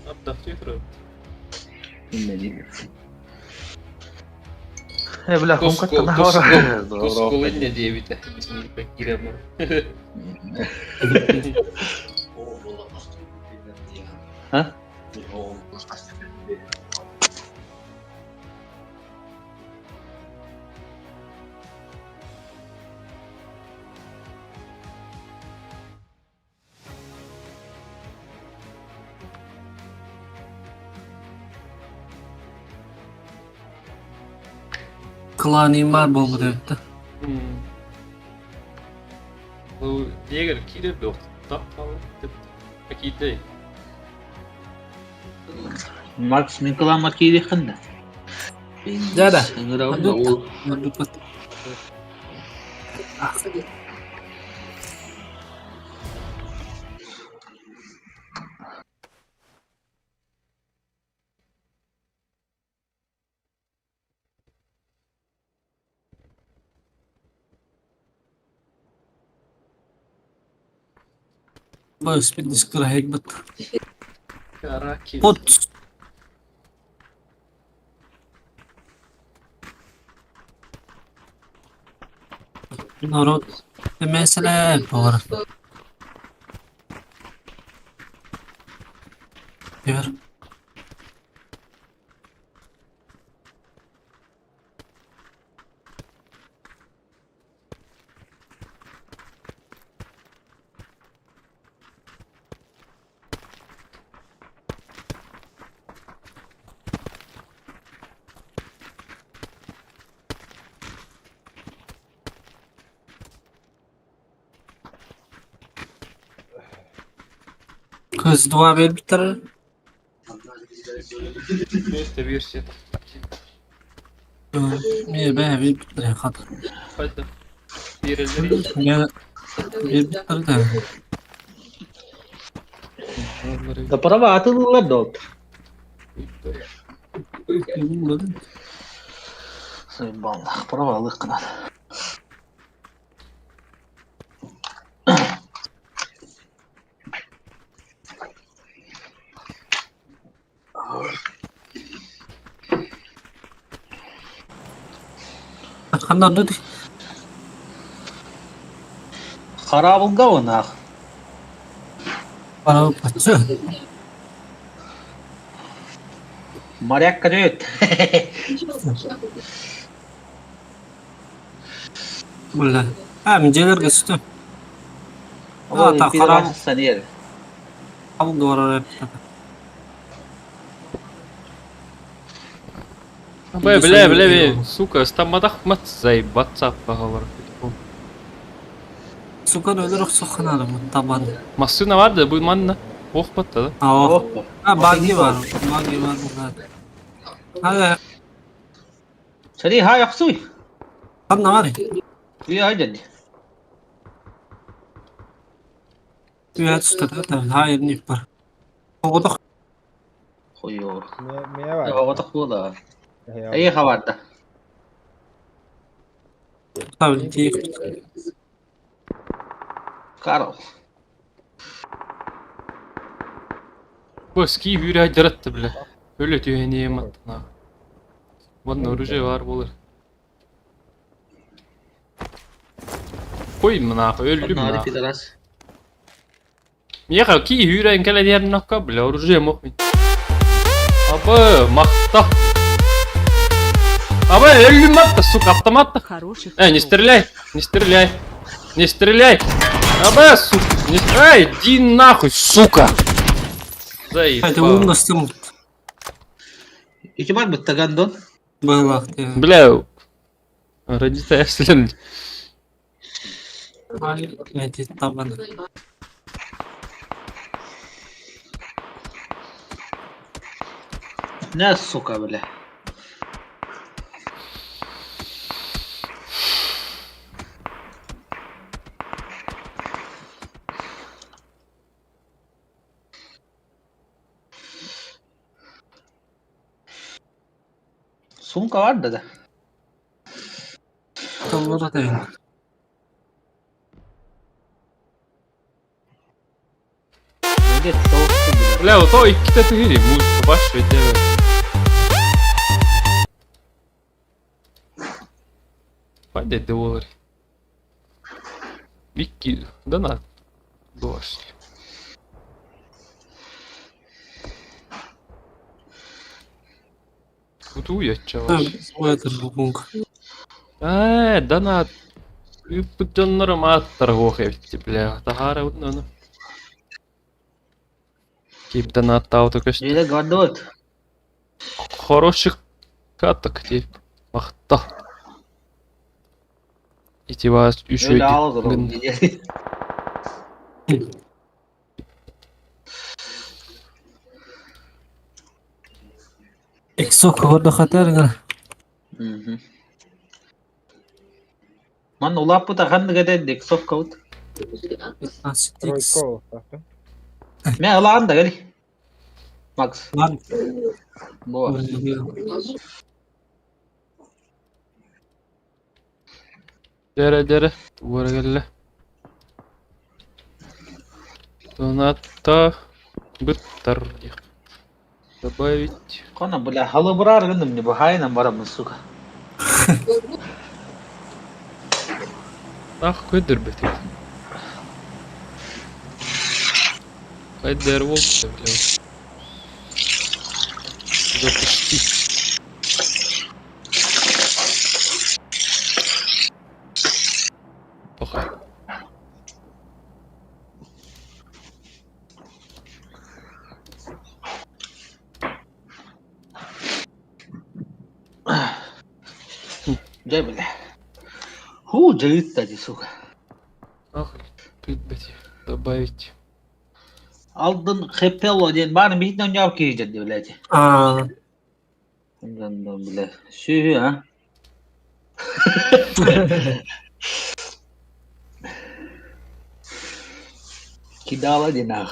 Abdak tuh. Ini dia. Belah Kusko, kungkat tengah kusko, orang. kusko ini dia bita. Ini pikiran mah. Hah? Klanimar buldu devde. Bu diğer kide bir orta falan. Akide değil. Max Nicola Makiri kan dah. Jada. Enggak Aduh. Merdupet. Bas bir diskra hekmet. Karaki. Put. Narod. Mesela var. Diyor. Kız dua ver biter. İşte bir şey. Niye be ver biter kadar. Hadi. Birileri Ya ver biter de. Da para batu lah dot. Bilmiyorum. Sebab para balık kena. Kanlar dedi. Karabul gawan ah. Para paçı. Mariak kajut. Bulla. Ha miceler geçti. Oh, tak pindah karabul. sendiri. Karabul duvara hep. Бля, сука, стамадах мат заебать поговор. Sukar ölür sokanarım taban. Masuna vardı bu manna. Oh patladı. Oh. Ha bagi var. Bagi var burada. Hadi. Jadi hai aksui. Kan ne var? Dia aja nih. Bir tutar da hayır ne var. O da Koyor. Mea var. Ya otak bola. Iya kawan dah. tabii ki. Karo. Bu eski bir ay darattı bile. Öyle diyor hediye matına. Bana orucu var olur. Koyun mu nak öldüm Nari nak. pitaras. Ya kal ki hüren kala diğer nakka bile orucu mu? Apa makta. Apa öldüm matta su kaptım matta. Не стреляй, не стреляй, не стреляй. Аба, сука, не стреляй, иди нахуй, сука. Hadi Заебал. umlasın. Cuma bertagandon. Böyle vakti. Бля, ради тебя Hayır. Ne taban. Ne suka böyle. Sumka vardı da. Tamam. Git soğuk. Бля, ото ikkita тыгыри, музыка баш өйдебе. Пойди доллар. Вики, донат. Баш. Тут уячалаш. Ойдыр бүгінгі. Донат. Үппүттөннөрөм аттар охевти, бля. Тахара утнону. Кип донат ауто көст. Öyle gördü ot. Хороших каток, тип. Мақта. Эти вас еще Öyle ağız oğlum. Эксок көрді қатарыңа. Man ulap bu da kandı gede sok kaut. Тройко. Me alan da gel. Max. Lan. Bu. Дере. Тугара келе. Донатта. Быттар. Добавить. Kona bula halı burar gındım ne bu haynan baramız suka. Ах, көйдір бітеді. Қайдар болды, бля. Запустить. Похай. Gel bile. Hu cayıt da suka. Ах, бітті. Добавить. Aldın Hepello diyen bana bir hiç cevap girecekti bile. Aa, Ondan bile. Şu ha. Kidala dinah.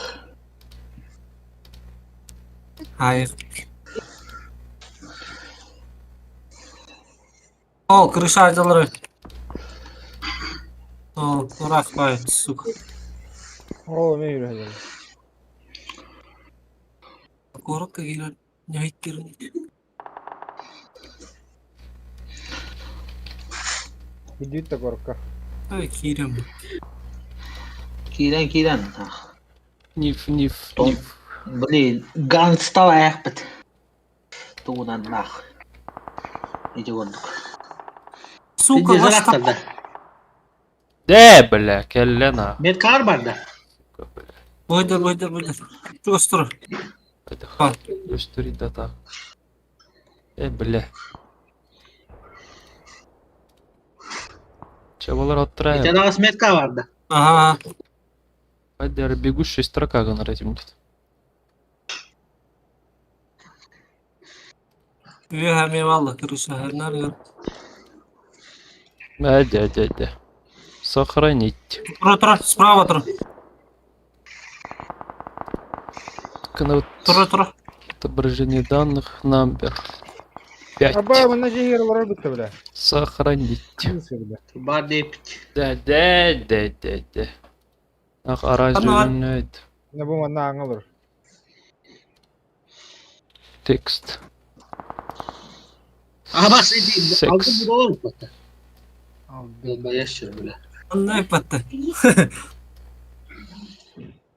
hayır. O, kırış harcaları. O, bırak bayıt, сука. О, не юрген. Коротко геlir. Ne hittirin. Идет горка. Ay, kirem. Kiren. Ниф. Блин, ганстал ахпет. Туğundan nah. İyice vurduk. Сука, Güzel başta. aktardı. Де, бля, келлена. Met kar vardı. Ойдар. Жостыр. Бар. Өстүри дата. Бля. Чабалар Bir оттырайын. tane daha met kar vardı. Ага. Қайдар бегущая строка гоноритим. Üye hem eyvallah kırış şehirler. Әдә. Сохранить. Тұра, справа тұр. Кнопка Тұра. отображение данных. Номер 5. Аба, мен жегерлер битте бля. Сохранить. Tuba depik. Да. Ах, арай Ана. жөнөйт. Не бу мен аңылыр. Текст. Aha bak Seks. aldım bu da olur mu? Aldım. Yaşıyor bile. Ne yaptı?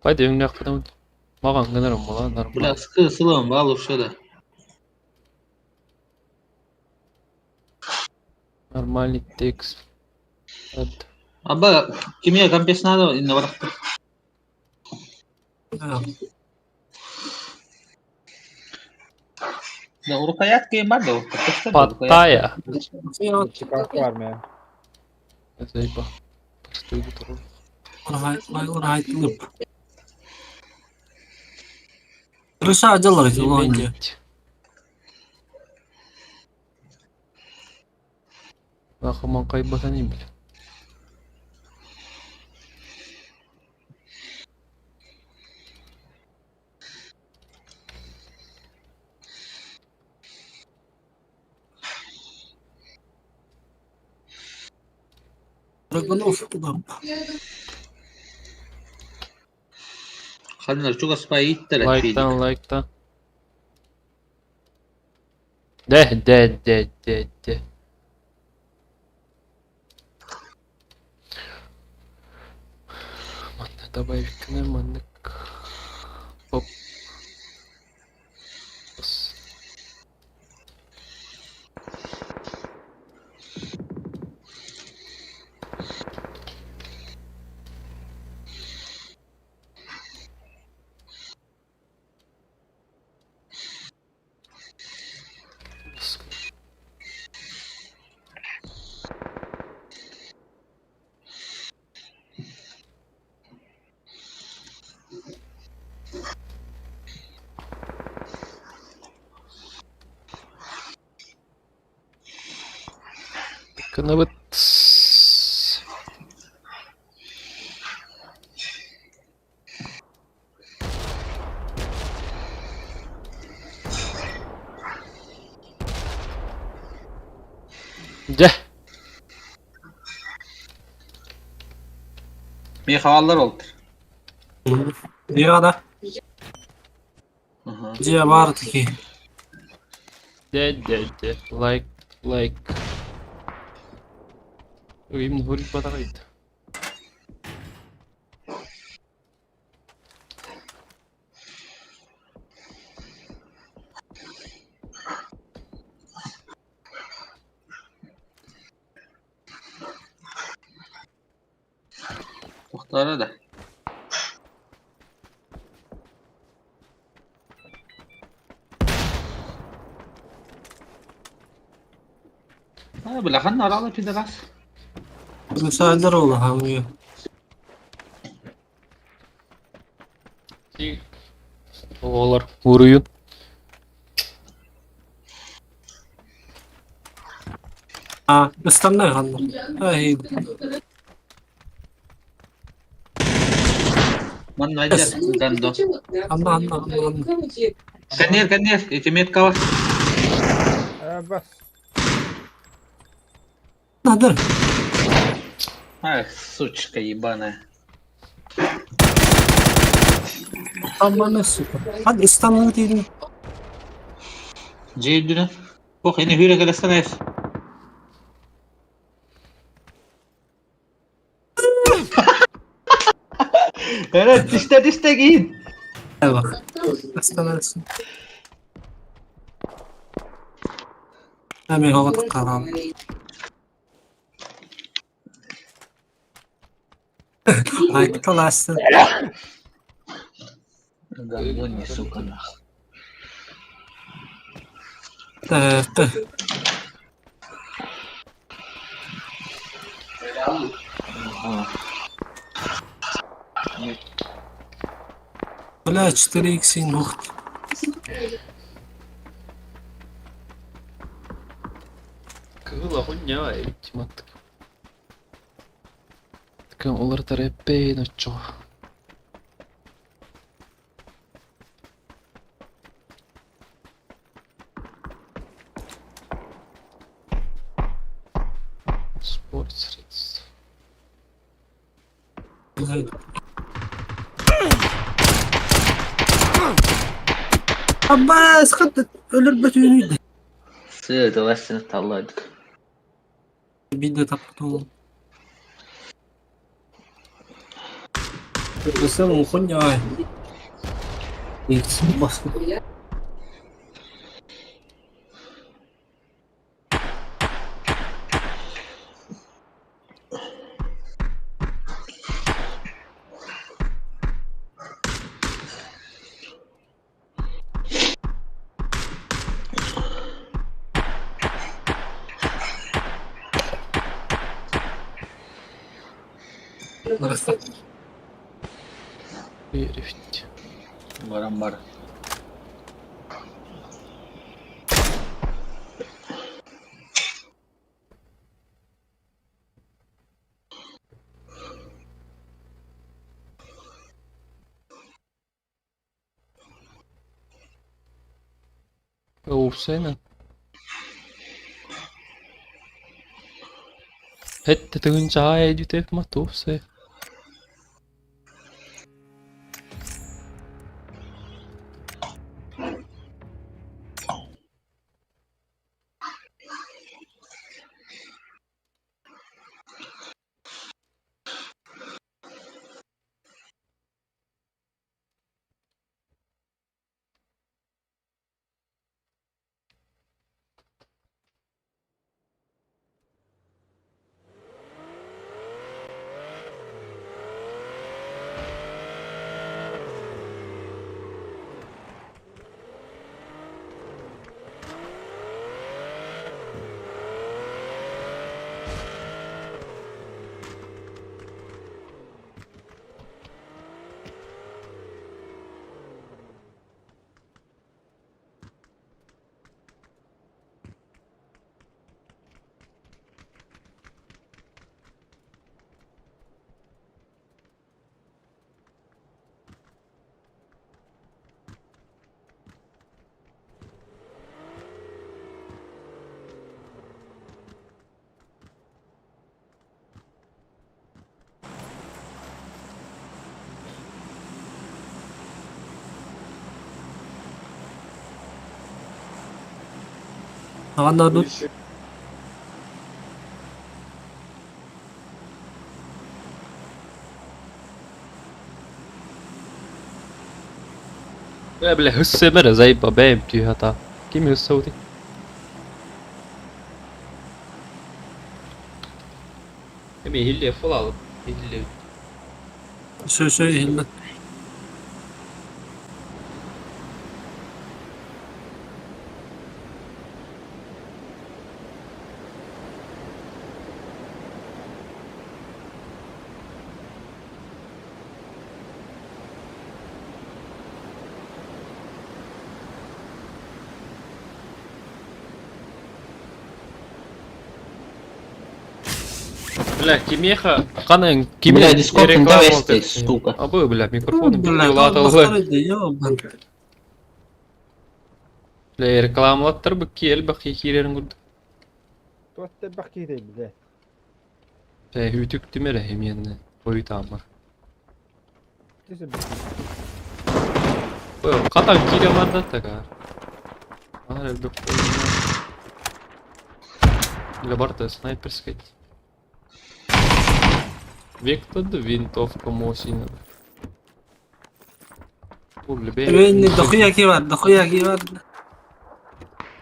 Пойди, у меня потом маған гонорам бола, нормально. Bile sıkı sılığım var alıp şöyle. Нормальный текст. Abba kimya kampesine de inne bıraktı. Ya Urukayat game var da o. Паттайя. Çıkartı var mı ya? Заеба. Постой, второй. Орайтылып. Кырыш harcalar işte bu önce. Нахаман кайбата не бил. Драгонов туда. خلينا نشوف اسباي يتر Like'tan like'tan. De. Manne добавить нормально. Оп. Бас. Kanabıt. De. Bir havalar oldu. Ya da Aha. Ciye vardı ki. De. Like. Oyun horik badagaydı. Muhtara da. Ha bırakın aralı pideras. Müsaade oldu hangi. Oğlar vuruyun. Ha, İstanbul'da kaldı. Ha iyi. Man najat gando. Allah. Kanir. Itimet kawas. Bas. Nadir. Ах, сучка ебаная. Ama ne süper. Hadi İstanbul'a diyelim. Ceydüne. Bok ini hüre gelesene es. Evet dişte giyin. Gel bak. İstanbul'sun. Hemen havada kalalım. Haydi kalasın. Говно не, сука. Evet. Ага. Бля, 4х нухт. Кыла хуйня, ultimat. Такая олар тарепей ночо. Спорт средств. Abbas kadı ölür bütünüydü. Sığ dolaşsın tallaydık. Bir de taptım. Kısa mı konya ay. İkisi baskı. Burası. Herif. Var. Ovsena. Hette tăgânja aia edute mă topse. Ағандар dur. بلا هسه مرة زي بابام تي هتا كيم هسه ودي Emi hilliye full alıp hilliye Söyle hillen. Бля, Кимеха, Хана, Кимеха, Бля, Discord иногда вести, сука. Абы, бля, микрофоны Бля, бüküyorlar. ёбан. Бля, рекламалаттар бükki el bak hikiyelerin kurdu. Tuotte bakki değil bize. Bля, hütük dimere hem yenine. Boyu tamam. Tüsü bakki. Bля, katan kire var da ta gar. Ар el bük. Бля, барта снайперская. Вектор винтовка Мосина. Бля, Ben dokuya ki var.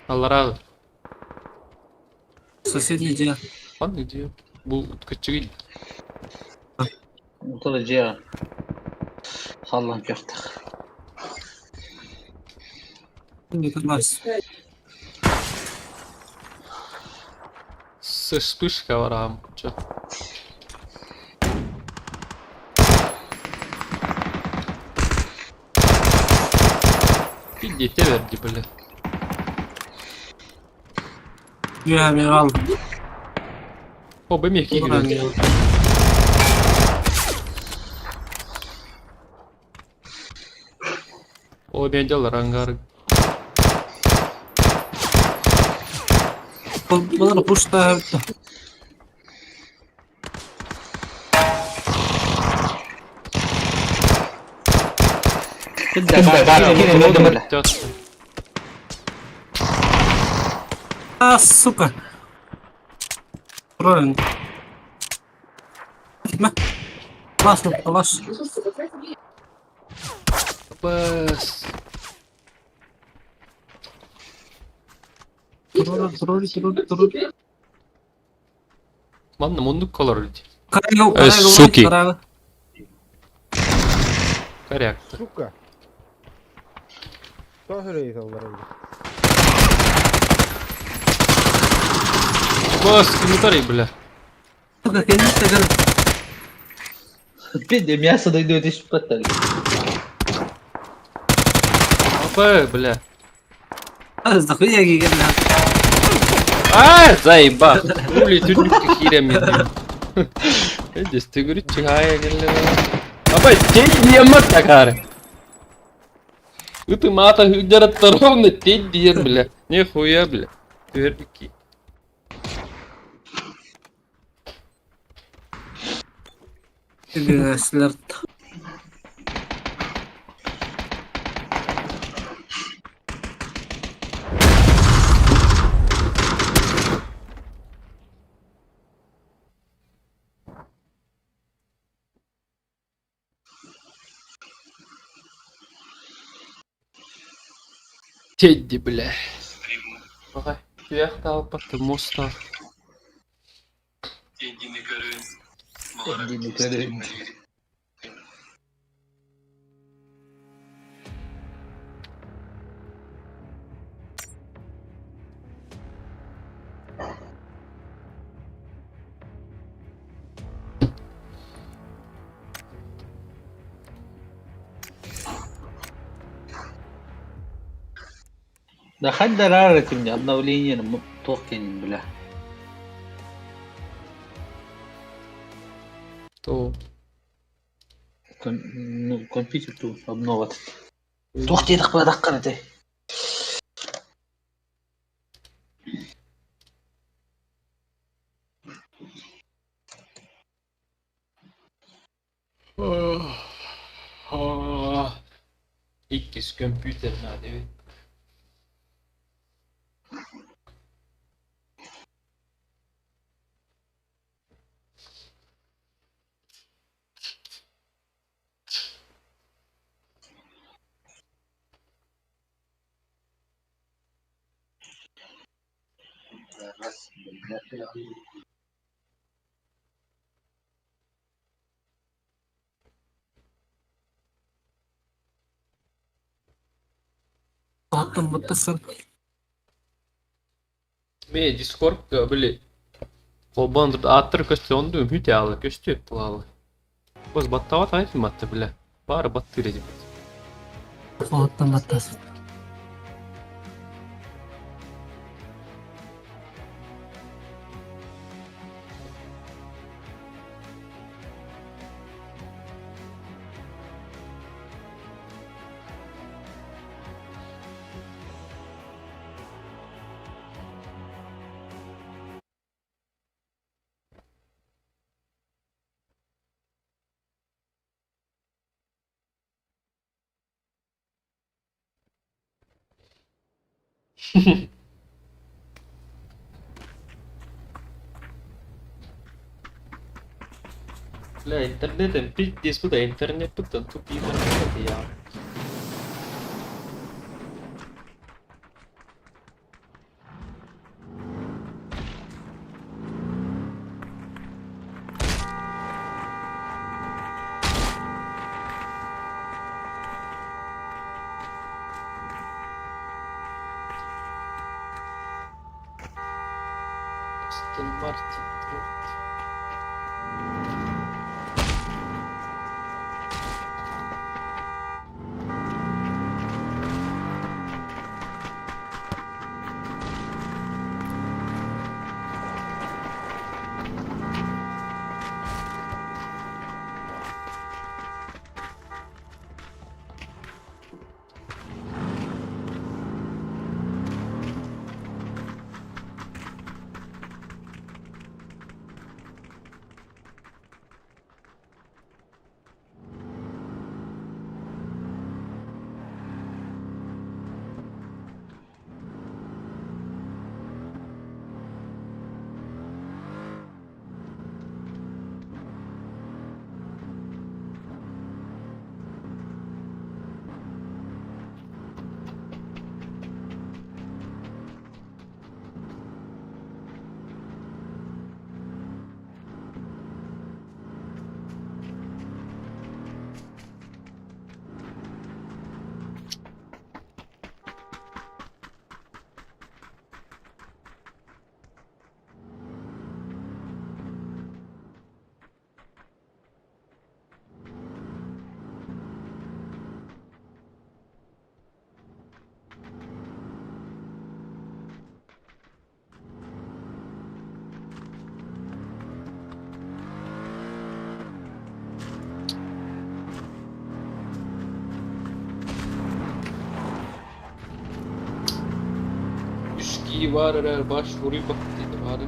Allah razı. Sosyete diye. Lan ne diyor? Bu kaçıcı. Oturacağım. Sallan köfte. Şimdi kırmaz. Вспышка варам. Чё? Идите верди, бля. Ya ben al. Оба мягкие Buran играют. ya. О, бендел рангар. Bunlar puşta. Kida kira Тётка. Ah suka. Buran. Gitme. Bas. Бас. Durur. Ладно, мундук колор люди. Karayı Suki. Karayı. Коряк. Suka. Tuo hyröitä olla reikä. Бас, комментарий, бля. Suka kendisi de Пиздец, мясо дойдет из шпатали. Опа, бля. az dokuya ki gel. А, заебал. Ули, тюрник хирем медведь. Видишь, ты говоришь, чихая, геле. Опа, тень емат такара. Ты мата хюджарат ровно тень дир, бля. Нихуя, бля. Твердики. Sizler. Тедди, бля. Ага, кверхта алпатты моста. Kendini görün. Kendini görün. Да хоть дорарите мне обновление на токене, бля. То. Ну, компьютер тут обноват. Тоқтедік па даққан әте. Ikkis computer, hadi. Attım mutlusun. Me Discord böyle Kolbandır attır köstü onu diyorum hüte alır köstü pulalı. Boz battava tayfı mattı bile. Bari battı recep. Attım mutlusun. La internetin pis bu da internet bu da tupi internet ya. Aston Martin. Üski var her başvuruyu bak dedi var.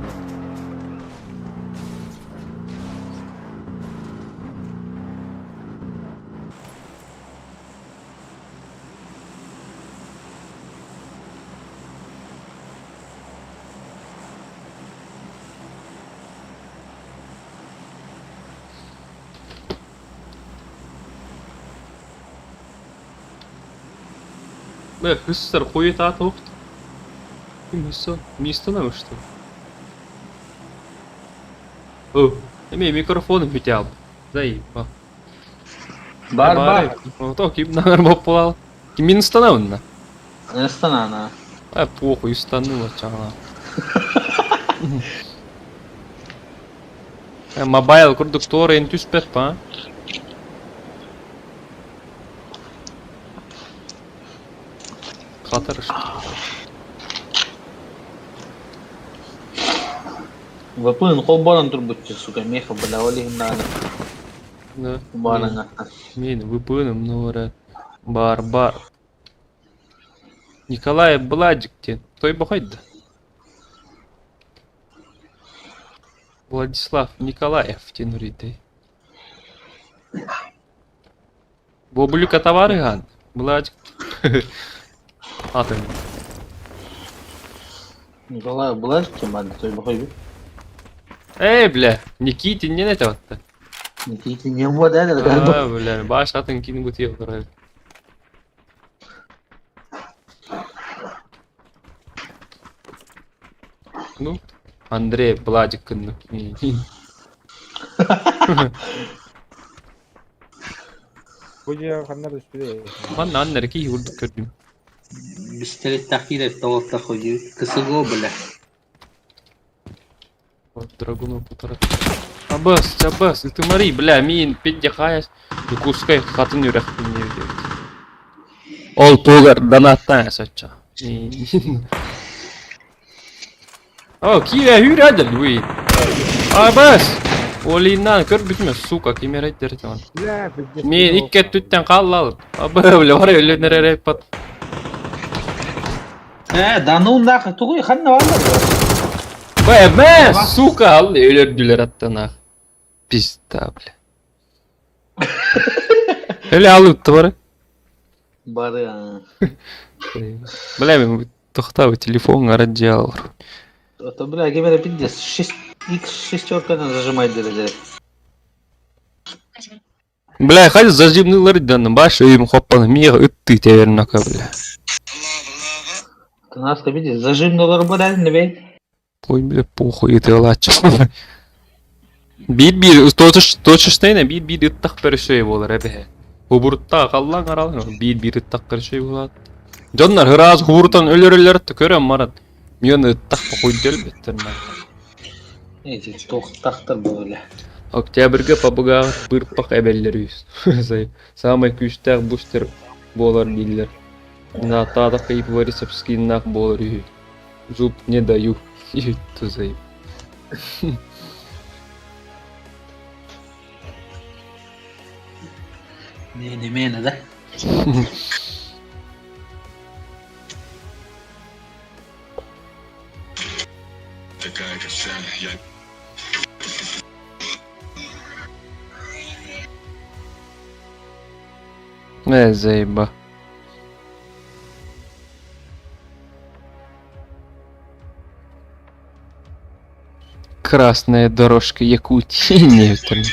Бля, хыстар хуета тоқт. Мисто на что? О, имей микрофон хотя бы. Заебал. Бар. Вот так, наверное, попал. Кимин станавна. Станана. А похуй, станула чала. Мобайл продукторы интус перпа. Хатарыш. Вапын холбаран турбутчы, сука, меха балавали надо. Да. Барана. Мен выпынем, ну бар. Николай Бладик те. Той бахайда. Владислав Николаев тенуритей. Бобулюка товары ган. Бладик. Атын. Николай Блажки, мадda, той бахай. Бля, Никитин не это вот-то. Никите не вот это, Бля, баш атын кин бутил, короче. Ну, Андрей Бладик кынны. Koca kanlar üstüde. Lan anner ki vurduk gördüm. Pistolet takıyla tavukta koyuyor. Kısık o bile. Драгунов полтора. Абас, ты смотри, бля, мин, пидя хаяс, кускай хатын юрах не видит. Ол тугар донаттан сача. О, кия hürədəl, uy. Абас, Олиннан kör bitmez, suka, kime redder tamam. Ya peki. Min ikket tütten kallal. Abba öyle var ya, öyle nereye pat. Danun da tuğuy kanna var mı? Be, suka, allı ölürdüler hatta nah. Pis table. Öyle alıp var. Bari ya. Бля, toxta telefon aracı alır. Это, бля, геймера пиздец. X6 зажимает деревья. Бля, хай зажимнылар данным, baş öyüm hoppanı, miye öttü teverin aka bля. Ты нас видишь, зажимнулар бля, не бей. Ой, бля, похуй, это лач. Bir точечнейне bir ıttaq bir şey olur ebe. Huburutta kallan aralan bir ıttaq bir şey olur. Jonlar hıraz huburuttan ölürler tükörem marat. Miyon ıttaq koyduğum bittirme. Neyse, tohtaktır böyle. Октябрьгө папуга бырпак эбеллерибиз. Самый күчтәк бустер болар биллер. На тада кайып варисовский нах болар. Зуб не даю. Тузай. Ne mene de? Такая коса, я... Заеба. Красная дорожка Якутии. Нет, там.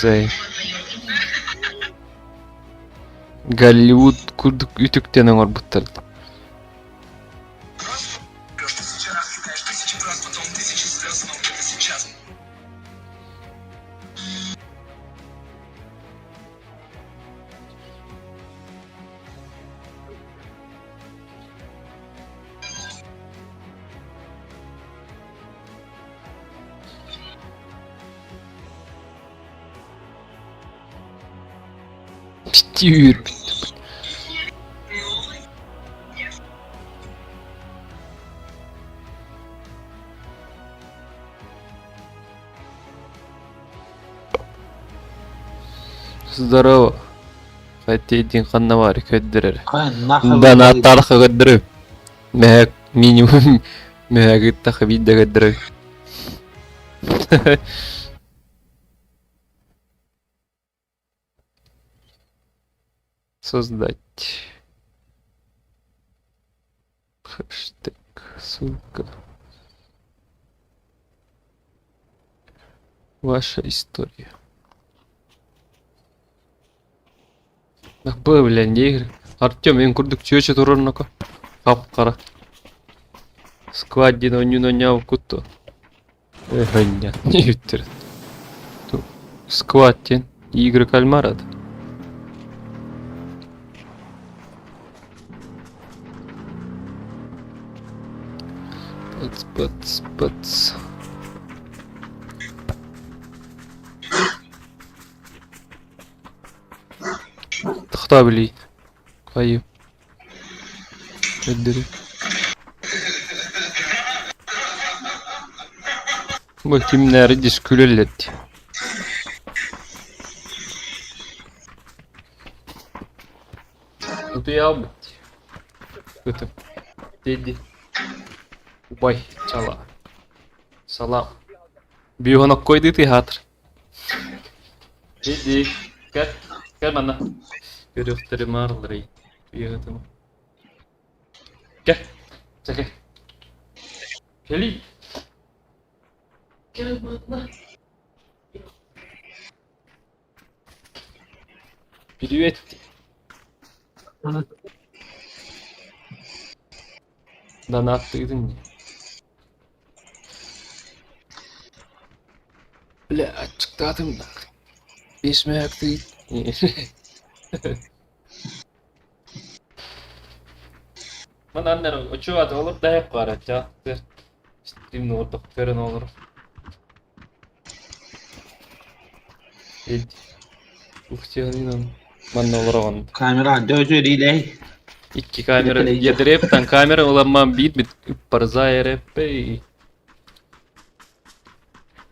Зай. Голливуд курдук ütüктен оңор буттар. Пистюр. Здорово. Хотите ханнавари кэддерер. Да на тарха кэддерер. Мэг минимум мэг таха видда кэддерер. Создать. Хэштег, ссылка. Ваша история. Ах, бля, не игры. Артем, мен курдук чөчө турурнуко. Капкара. Скваддино нюно няв кутто. Эханя, не юттер. Скваттин. Игры кальмара. Бац. Тахта блин. Кайы. Öldürü. Bakayım nerede diskulellet. Тут я быть. Это. Dedi. Ubay çala. Salam. Bir honok koydu tiyatr. Dedi. Gel bana. Gösterimi arıları. Gel. Çekil. Gelin. Gel bana. Привет. Hani Bana attıydın ya. Bля, çıktı da. Beşme yaktıydı. Bana annen uçuyordu olur dayak var ya. Şimdi orada görün olur. Ухтянин. Bana olur onun. Kamera dövdü değil. İki kamera Telefonla yedirip tan kamera olanman bir parza rp.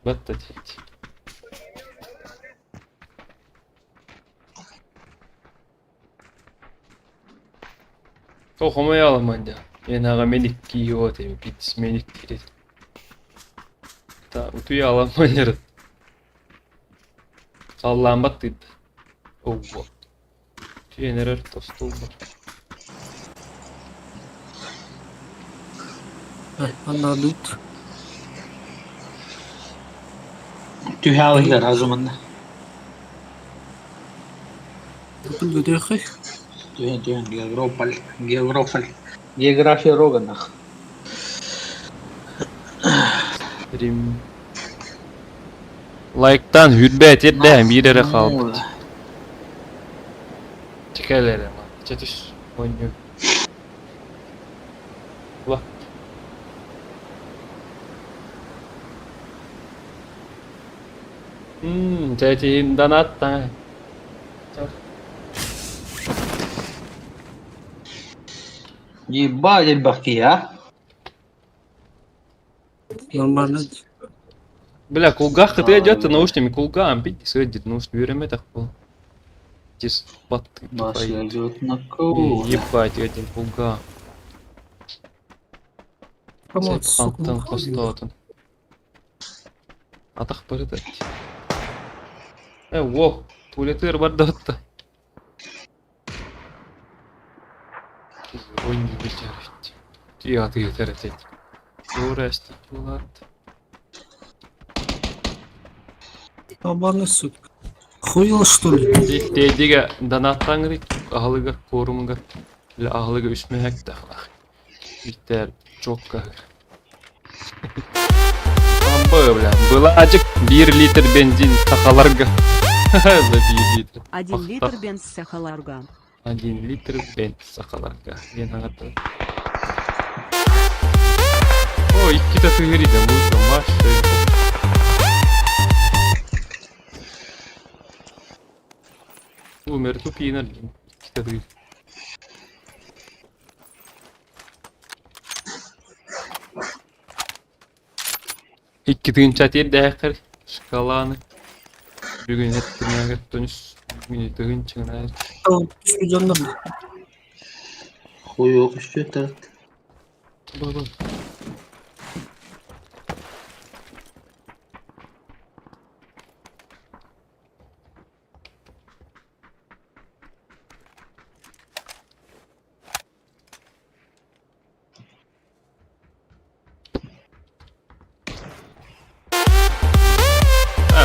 Batta değil. Okumayı Almanca. Yani ağa menik giyiyor tabi. Bit menik değil. Ta utuyu Almanca. Allah'ım battıydı. Oh. Generör tostu oldu. anladık. Tühâlıklar o zaman da. Bakın gidiyor ki. Tühâ geografi roganı. Rim. Like'tan hürmet et de bir yere kaldı. Çıkarlar ama. Çatış oynuyor. Ulan. Cacığından at da. Ебать, البختية. Normalde Бля, кулгах ты идет наушними кулгам, пить сидит, наушними вереметах был. Тис пат. Баш идет на кого? Ебать, один кулга. ama Антон Костотон. Атах передать. Во, тулетыр бардатта. Ой, не вечерить. Я ты терететь. Урасти булат. Amanı sık. Huyul что ли? Dediga danattan ahlıga korumga. La ahlıga üsmehek de. Biter çok kahır. Amba bilen. Bılacık 1 litre benzin takalarga. За 1 litre. 1 литр бенз сахаларга. 1 litre benzin takalarga. Ben hangata. O 2 de tığırıydı. Muzda maç. Умер тупи на китады. İki gün çatır değer şkalanı. Bugün ettirmeye dönüş. Bugün dönün çıkına. Tamam, hiçbir canlı mı? Хуй yok işte taraf. Baba.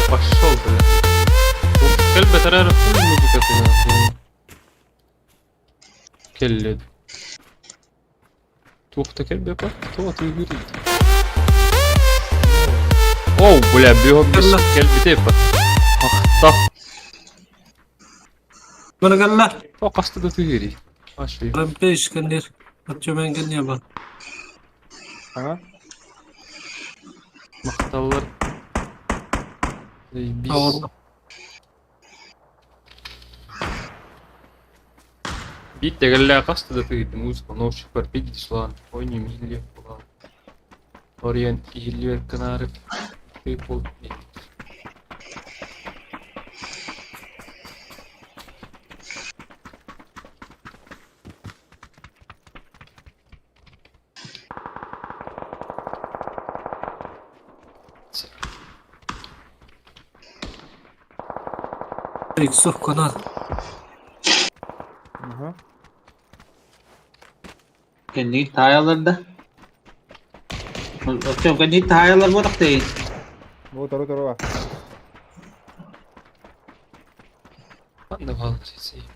Пошел, бля. Кельбе тарара фул музыкасы ya. Келлед. Тухта кельбе пак, то ты говорит. Оу, бля, бьём без кельбе тепа. Ахта. Bana gel lan. O kastı da tüyeri. Aşağı. Ben beş kendir. Atıyor ben kendiye bak. Ha? Maktallar. Biz. Orada. Bitti galla kastı da tüyeri. Muzika no süper big dislan. Oynayayım hilli falan. Orient hilli kanarı. People. Yusuf kanal. Aha. Kendi tayalarda. Oke, kan itu hayalan botak deh. Mau taruh ah. Ben de vazgeçeyim.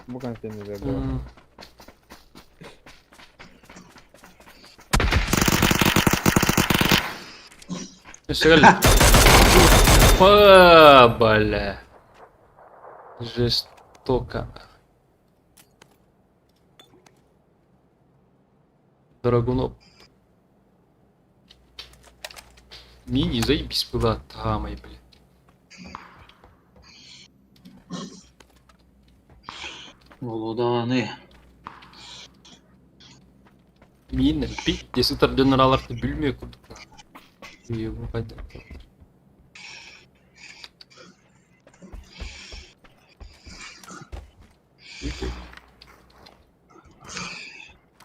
Bukan seni de. Hmm. اشتغل. Бля. Жестоко. Драгунов. Мини заебись была тамой, бля. Vallahi daha ne? Mini bitti. Sıtır döneralarda bilmiyor kurduk. İyi bu hadi.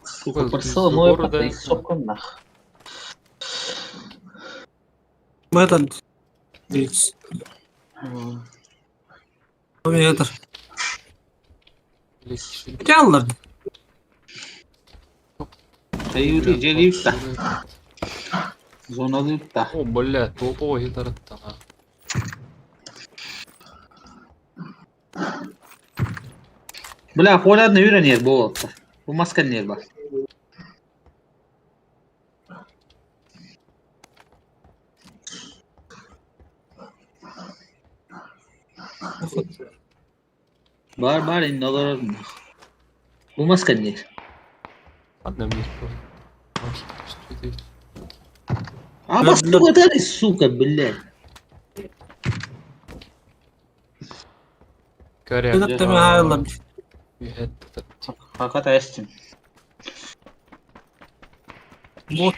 Сука, Ой, персона, з ну я города. потом соком нах. Bu этот. Икс. Bu yeter. Блять, что ли? Canlar. Sayuri, celiyip de. Zonalıyıp da. О, бля, топовый гитарист, ага. Bля, холодно öğrenir bu oldu. Bu masken yer bak. Бар indi alırım. Bu masken yer. Ладно, мне тоже. Может, что это? Ama bu kadar suka bля. Коряк. Gidip de mi hayırlar. Это. Hakikaten estim. Bot.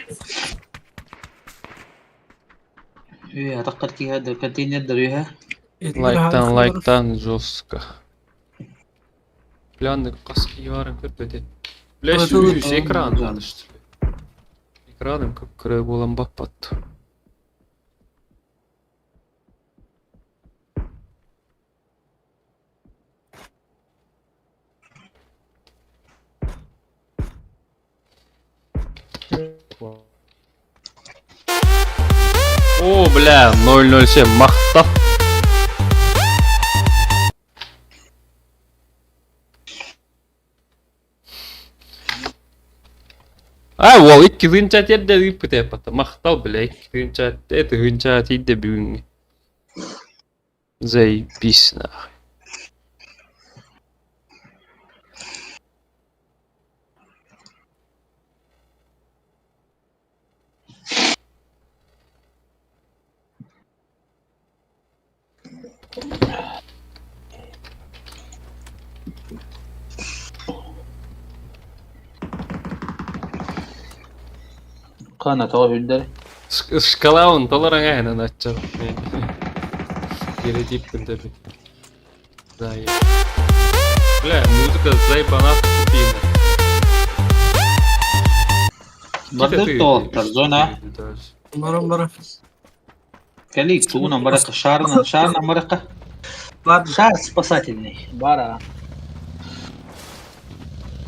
ايه اعتقد كي هذا الكانتين يقدر اياها. Лайктан жестко. Пляны каски var köpedi. Бля, Evet, şu evet. ekran danıştı. Ekranım kıpkırık olan battı. О, бля, 007 махта. Вау, ikki hınçat yerde ipte yapatı. Maqtal bile ikki hınçat, это hınçat yedde büyüğün. Заебись нахуй. Kanat o hünderi. Шкалаун толаран айнан аччар. Гере диптин таби. Зай. Бля, музыка заебанат тупина. Bardak da oltar zona. Bunların. Калик туна барака шарна барака. Ладно. Шар спасательный. Бара.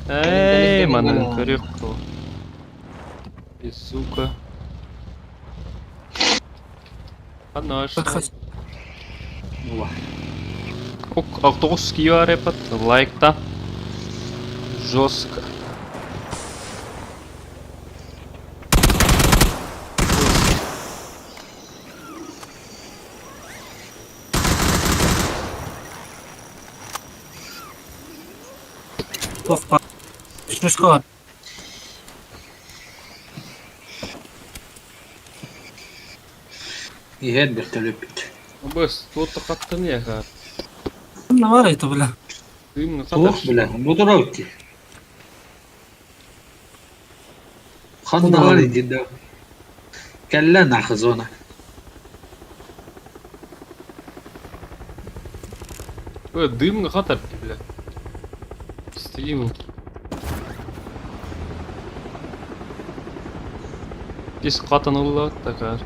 Эй, манын корёкко. И сука. Анаш. Автобус киеваре пат лайкта. Жестко. Тоф. Шишко. يهد بيختلفت. بس тут хаттын яга. Ne var ya bile. Дымны Тух хаташ. бля, бутуровки. خضر جدا. كلنا خزونة. Дымны хатар бля. Стриму. Пис катын улла такар.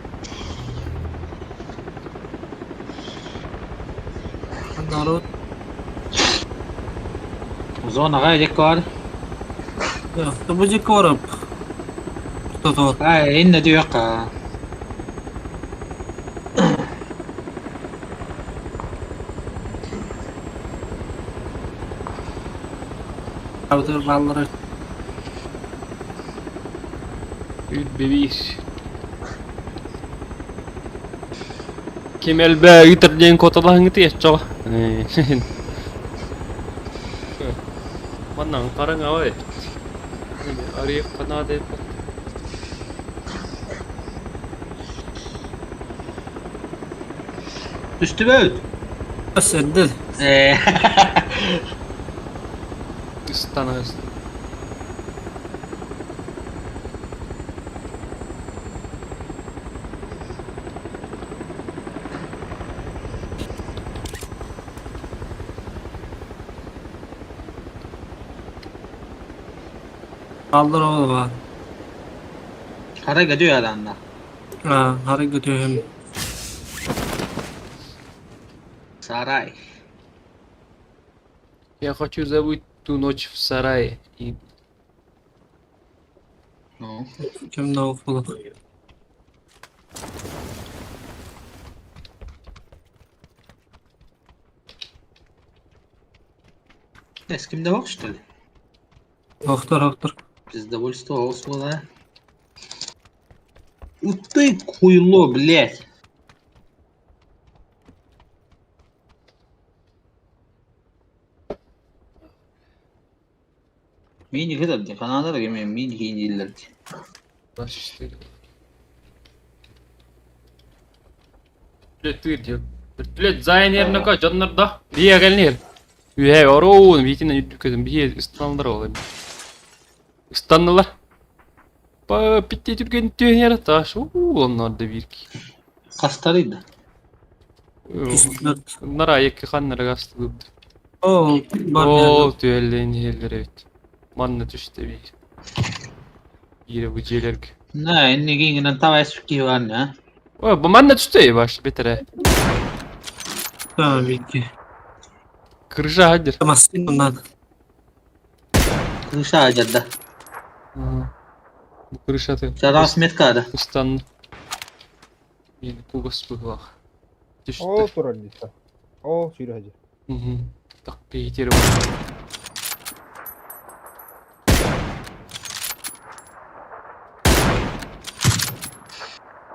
Народ. زونة غاية كار. Ya, to będzie korab. Tutur. Ha inne diyor ka. Tutur balları. Bebis. Kemel be yitirdiğin kotadan ngiti ya coba. Mana karang awa ya. Araya kana de. Üstü böyle. Sen de. Istana. Ballar oğlu var. Kara gidiyor adamda. Ha, hareket ediyor hem. Saray. Я хочу забыть ту ночь в сарае. И No. Kim de okulu. Eskimde bak işte. Doktor. Bizde больше освода. Ты хуйло, блядь. Mini kadar diye Kanada da yemeğim mini hindiler diye. baş işte. Tüy diyor. Tület zayn yerine koy canlar da. Bir gelnir. Üye oru bitinden yürüdüküm bir İstanbul'da olayım. İstanbul'lar. Pa bitti Türkiye'nin tüy yere taş. Onlar da bir ki. Kastarıydı. Üstler. Bunlar ayak kanlara kastı. Oo, var Oo yani. tüyellerin yerler evet. Manna düştü bir. Yine bu ciğerler. Ne, inni gingen tava eski var ne? O bu manna düştü ya baş betere. Tabii ki. Kırışa hadir. Tamazsın bundan. Kışa acıdı. Bu kırışa da. Şaraf metkada. İstanbul. Yine kugas bıhla. Düştü. Oh, turun dito. Oh, sudah aja. Hı hı. Tak bir yeri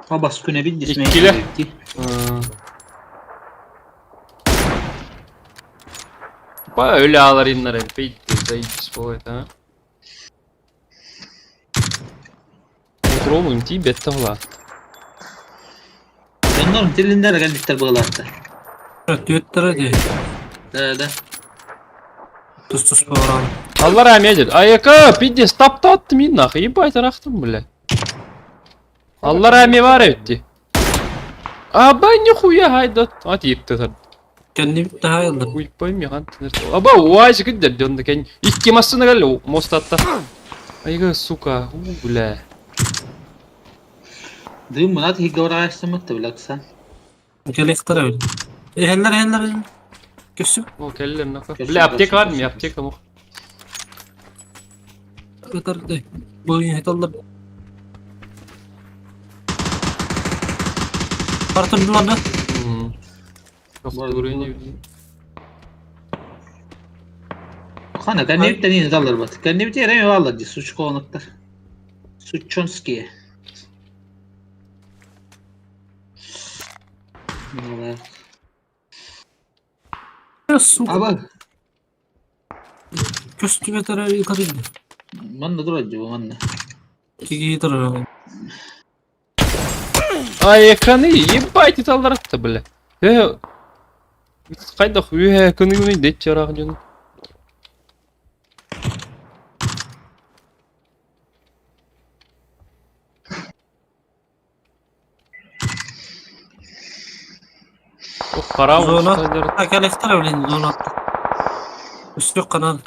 Abas küne bir disme. İkili. Baya öyle ağlar inler el. Peydi. Zayıf sporet ha. Oturalım ti bette hala. Onların dilinde de geldikler buralarda. Evet, düetler hadi. De. Tuz bağıran. Allah rahmet eylesin. Ayaka pidde stop da attım yine. Ебать araktım bile. Allah rahmet var etti. Aba nихуя hayda. Hadi yıktı tabii. Kendi daha yıldır. Uypayım ya kan. Aba vay çıkıdır döndü kendi. İlk kemasına geldi Mostat'ta. Ayga suka. Bile. Duyum mu lan hiç uğraştırmadı bile sen. Gelekler öyle. Heller. Görsün. O kellerin naka. Kesin, Bile aptek kesin, var mı? kesin. Aptek ama. Kadar de. Bu yeterler. Artırdılar da. Yok Var, buraya var. ne bileyim. Kana kan ne bir tane alır bat. Kan ne bir tane alır diye suç konuklar. Suçonski. Evet. Görsün. Abi Göstü vetere yukarı gidiyor. manna dur acaba manna. Kiki yeter. Ay ekranı ебать италдар атты бля. Кайда хуя экранı дейт жарагы жөн. O kara Zona. olsa Ha gelekler öyle zona attı. Üstü yok kanal.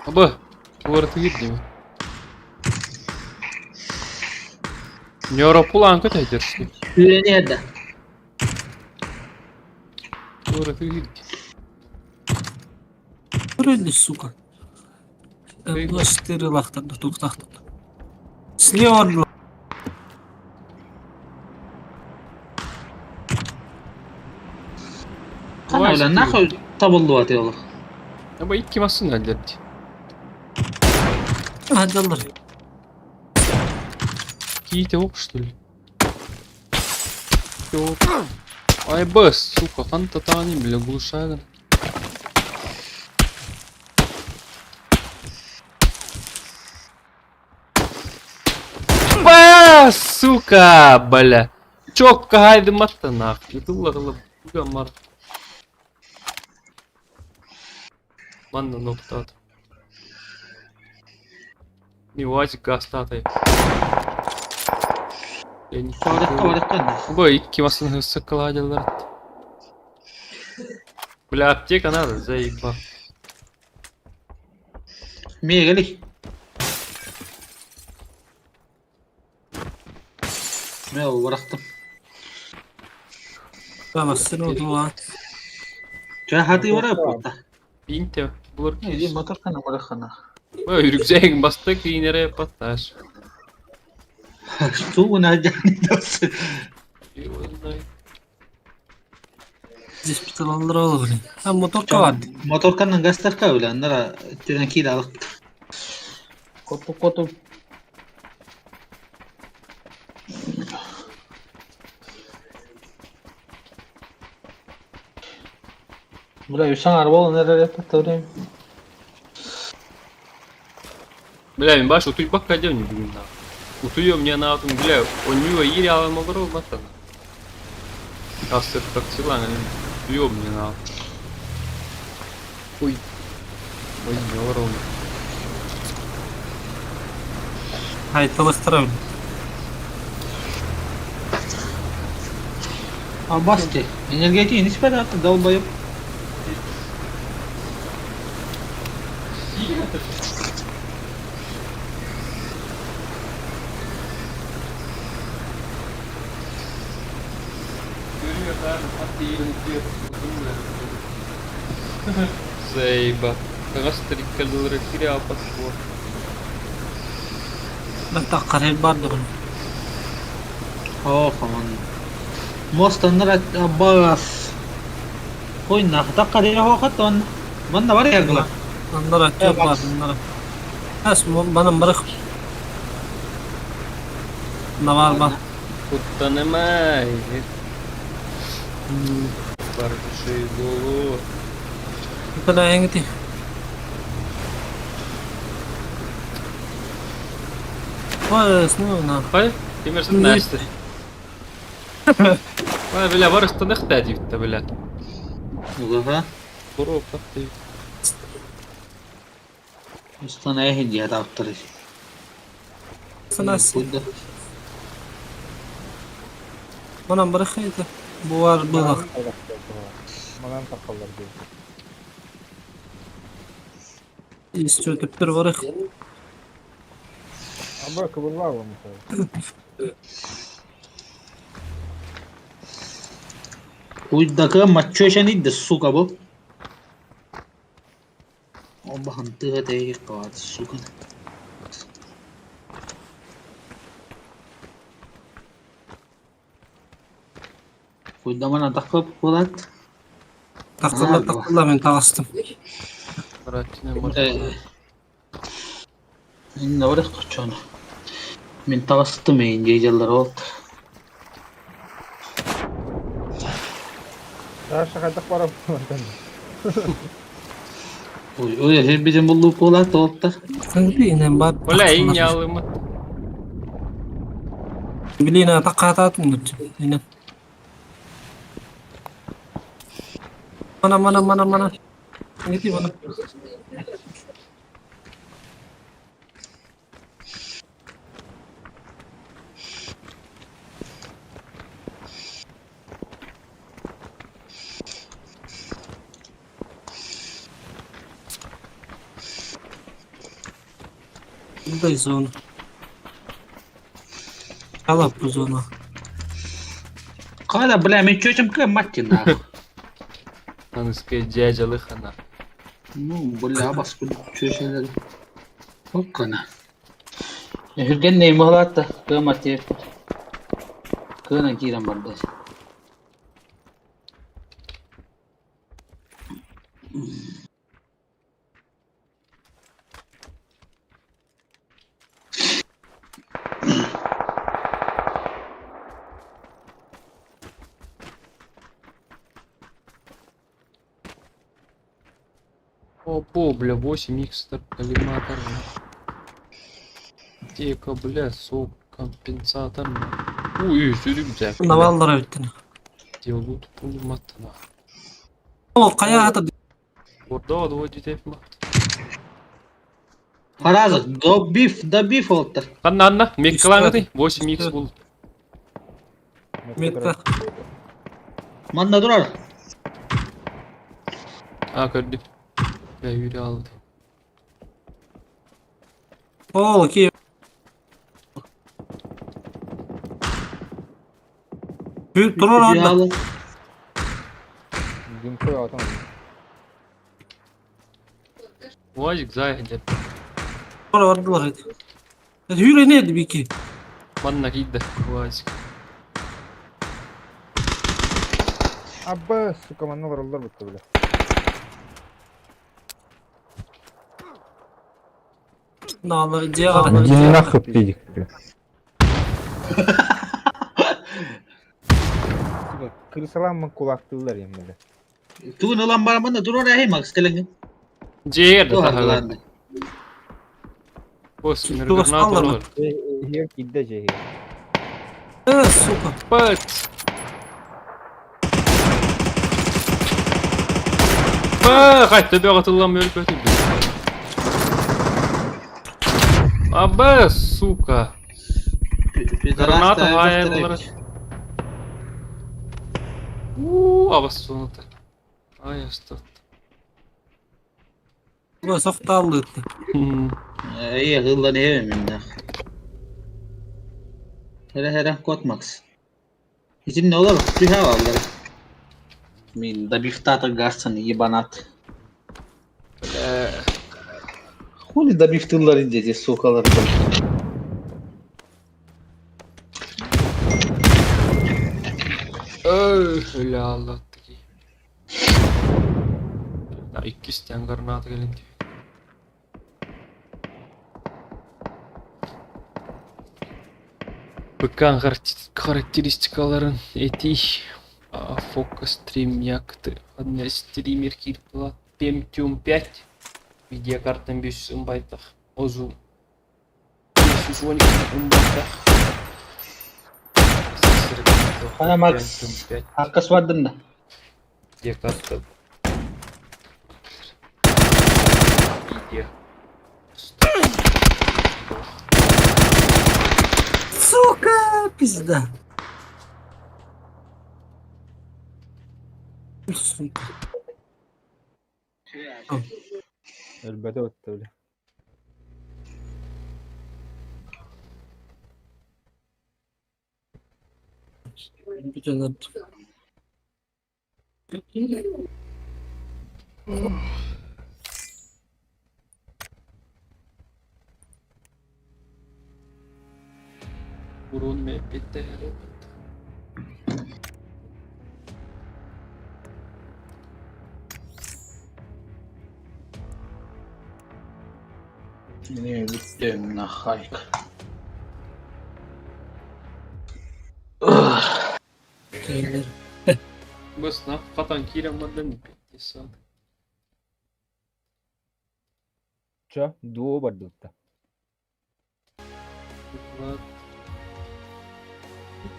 Abi tuvalete girdi mi? Neuropulan kötü edersin. Üyeni yerde. Tuvalete girdi. Öyle suka. Başları laktırdı, tuktaqtırdı. Siz orada? Kana ulan nahı tabuldu atıyorlar. Ama ilk kim aslında halletti? Hadi alır. Какие-то ок, что ли? Ёп. Ай, бэс, сука, фантатани, бля, глушага. Ба, сука, бля. Чок, haydi matta nахуй. Кылла, буга мар. Манна ноктат. Не вазик гастатай. Я не Varıkka. Bu iki masını hızlı kılaydılar. Бля, аптека надо, заеба. Miye gelik. Ne o bıraktım. Tamam sen oldu lan. Hadi var burada. Binte, bulur Ne diyeyim motor kana bırakana. Böyle yürüyecek bastık iğnere patlar. Şu bu ne canı Hospital alır olur. Ha motor kavardı. Motor kana gastar ka ulan nara türen kira alıp. Kotu. Buraya Hüsam araba olan nereye patlatayım? Бля, він бачиш, тут бака дівні, блін, на. Утує мені на атом, бля, у нього їрі, але могро батана. А все так ціла, не утує мені на атом. Ой. Ой, не ворон. Haydi çalıştıralım. Abasti. Enerjetiği nispet attı dalbayıp. Заеба. Гастрик калорий терял подход. Ben takkar hep vardı bunu. Oh aman. Mostan nara bas. Koy nak takka dia hokat on. Banda var ya gula. Onlara çok var onlara. Has bana bırak. Ne var bak. Кутанемай. Барбиши голову. Bir kadar en gitti. Vay ne? Хай, тимерсен Не. näste. Vay bля, varısta ne kadar divte bля. Uga. Kuru kaptı. Ustana ehdiye dağıttırır. Sana Burada. bana bırakıydı. Bu var bu var. Magan takallar diyor. İstiyor tüptür varık. Ama kıvırlar var mesela. Uydaki maço işeniydi suka bu. Allah'ın tığı değil kavat suka. Uydamana takıp kulat. Takırla ben takastım. Bırakın İnne oraya kaçana. Ben takastım en geceler oldu. Ya şakadak var ama. Öyle her bizim bulduğu kulat oldu. Sen bilinen var. Bля, inyalı mı? Bilinen takatatım. Bilinen. Mana. Gitti bana. Buradayız onu. Al bu zonu. Kala bile ben çocuğum ki maçına. Anıskı cecalı hana. Böyle bas bu şeyleri. Hokkana. Hürgen neymi halatta. Kıyamet diye. Kıyana giren banda. Опо, бля, 8 х коллиматор. Тека, бля, сок, компенсатор. Ой, sürümcek. Navallara bittin. Делают пулематна. O kaya hata Orada odvođi tepma. Harazı. Da beef oldu. Anna, Anna, mekkalan Üstad. gati. 8 х bul. Mekka. Manda durar. Ha, gördüm. Ya yürü aldı. O ki. Büyük durur orada. Yağlı. Jumpa ya tamam. Vajik zayıf. Orada vardılar hadi. Hadi yürü neydi bir iki. Manna giddi. Vajik. Abba suka mana vurullar bitti bile. Nağla ciye kadar. Jinna khıptıydık. Suka kırsalan mı kulaktılar yani böyle. Tuğun olan bana banda durar ya Max telengin. Ciğer de Doğru daha. lan. Bos Dur, mirgirnat sallar olur. Hier kidde şey. Evet suka. Pat. Kaçtı bir atıllamıyor kötüydü. Abba suka. Granata hayalları. Abba sonunda. Ay asta. Bu safta aldı. İyi hıllan evim ya. Hele kot Max. İçin ne olur? Tüy hava alır. Min da beef tata garsın yibanat. Huli da beef tıllar ince sokaları. Öyle anlattı ki. Ya iki isteyen granata gelince. Bıkan karakteristikaların eti фокус стрим yaktı. Одна стример kirplat Pentium 5 видеокартам 500 ымбайтах озу 512 ымбайтах. Ana Max. Hakkı vardın da. Видеокарта. Видео. Сука, пизда. Сука. Elbette bitti bile. Güzel. Burun müebbette. Ne bittim na hayk. Şeyler. Bas na katan kiren madden bitti. Cha duo badutta.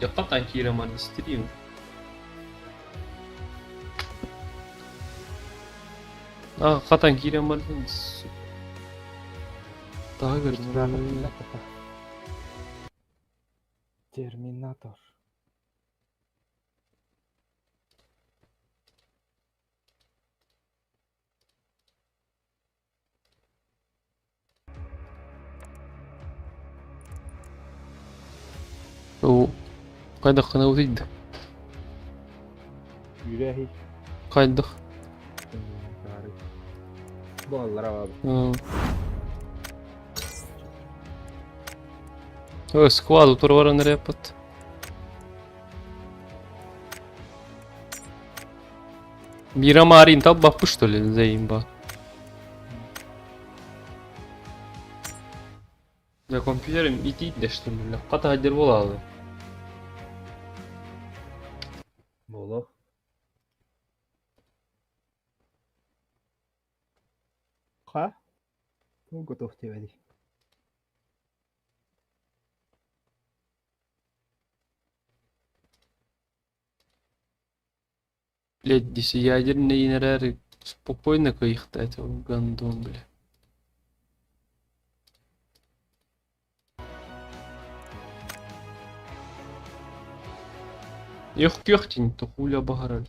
Ya katan kiren madden stream. Katan kiren madden. Daha gördüm. Terminator. O kayda kanavıydı. Yüreği. Kayda. Bu allara abi. Скваду турвара nereye yaptı? Мира Марин там бабку что ли заимба? Ya kompüterim iti de işte böyle. Kata hadir bolalı. Боло. Ха? Ну, готов тебе. Леддиси ядерные инерары спокойно кайхта этого гандон, бля. Yok tин, то хуля багараль.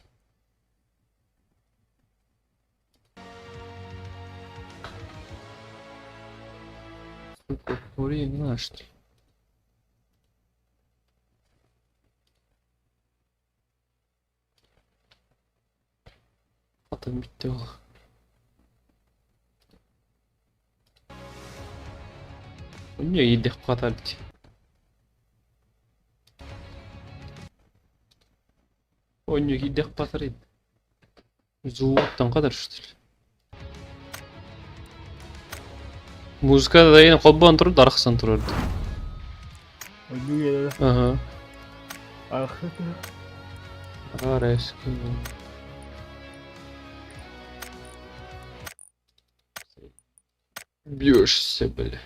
Сколько времени надо, что ли? Атом bitti valla. Niye yedik bu kadar bitti? Oynuyor yedik bu kadar edi. Zuvattan kadar işte. Muzika da yine kolban durur da arkasından dururdu. Oynuyor ya. Aha. Arka. Var eski. Бьешься, бля.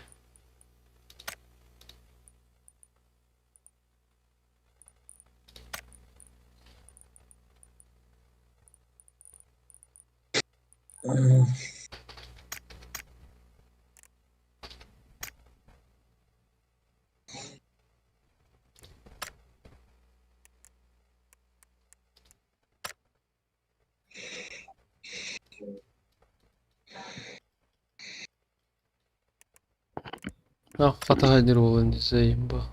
Ах, фотографировал не заимба.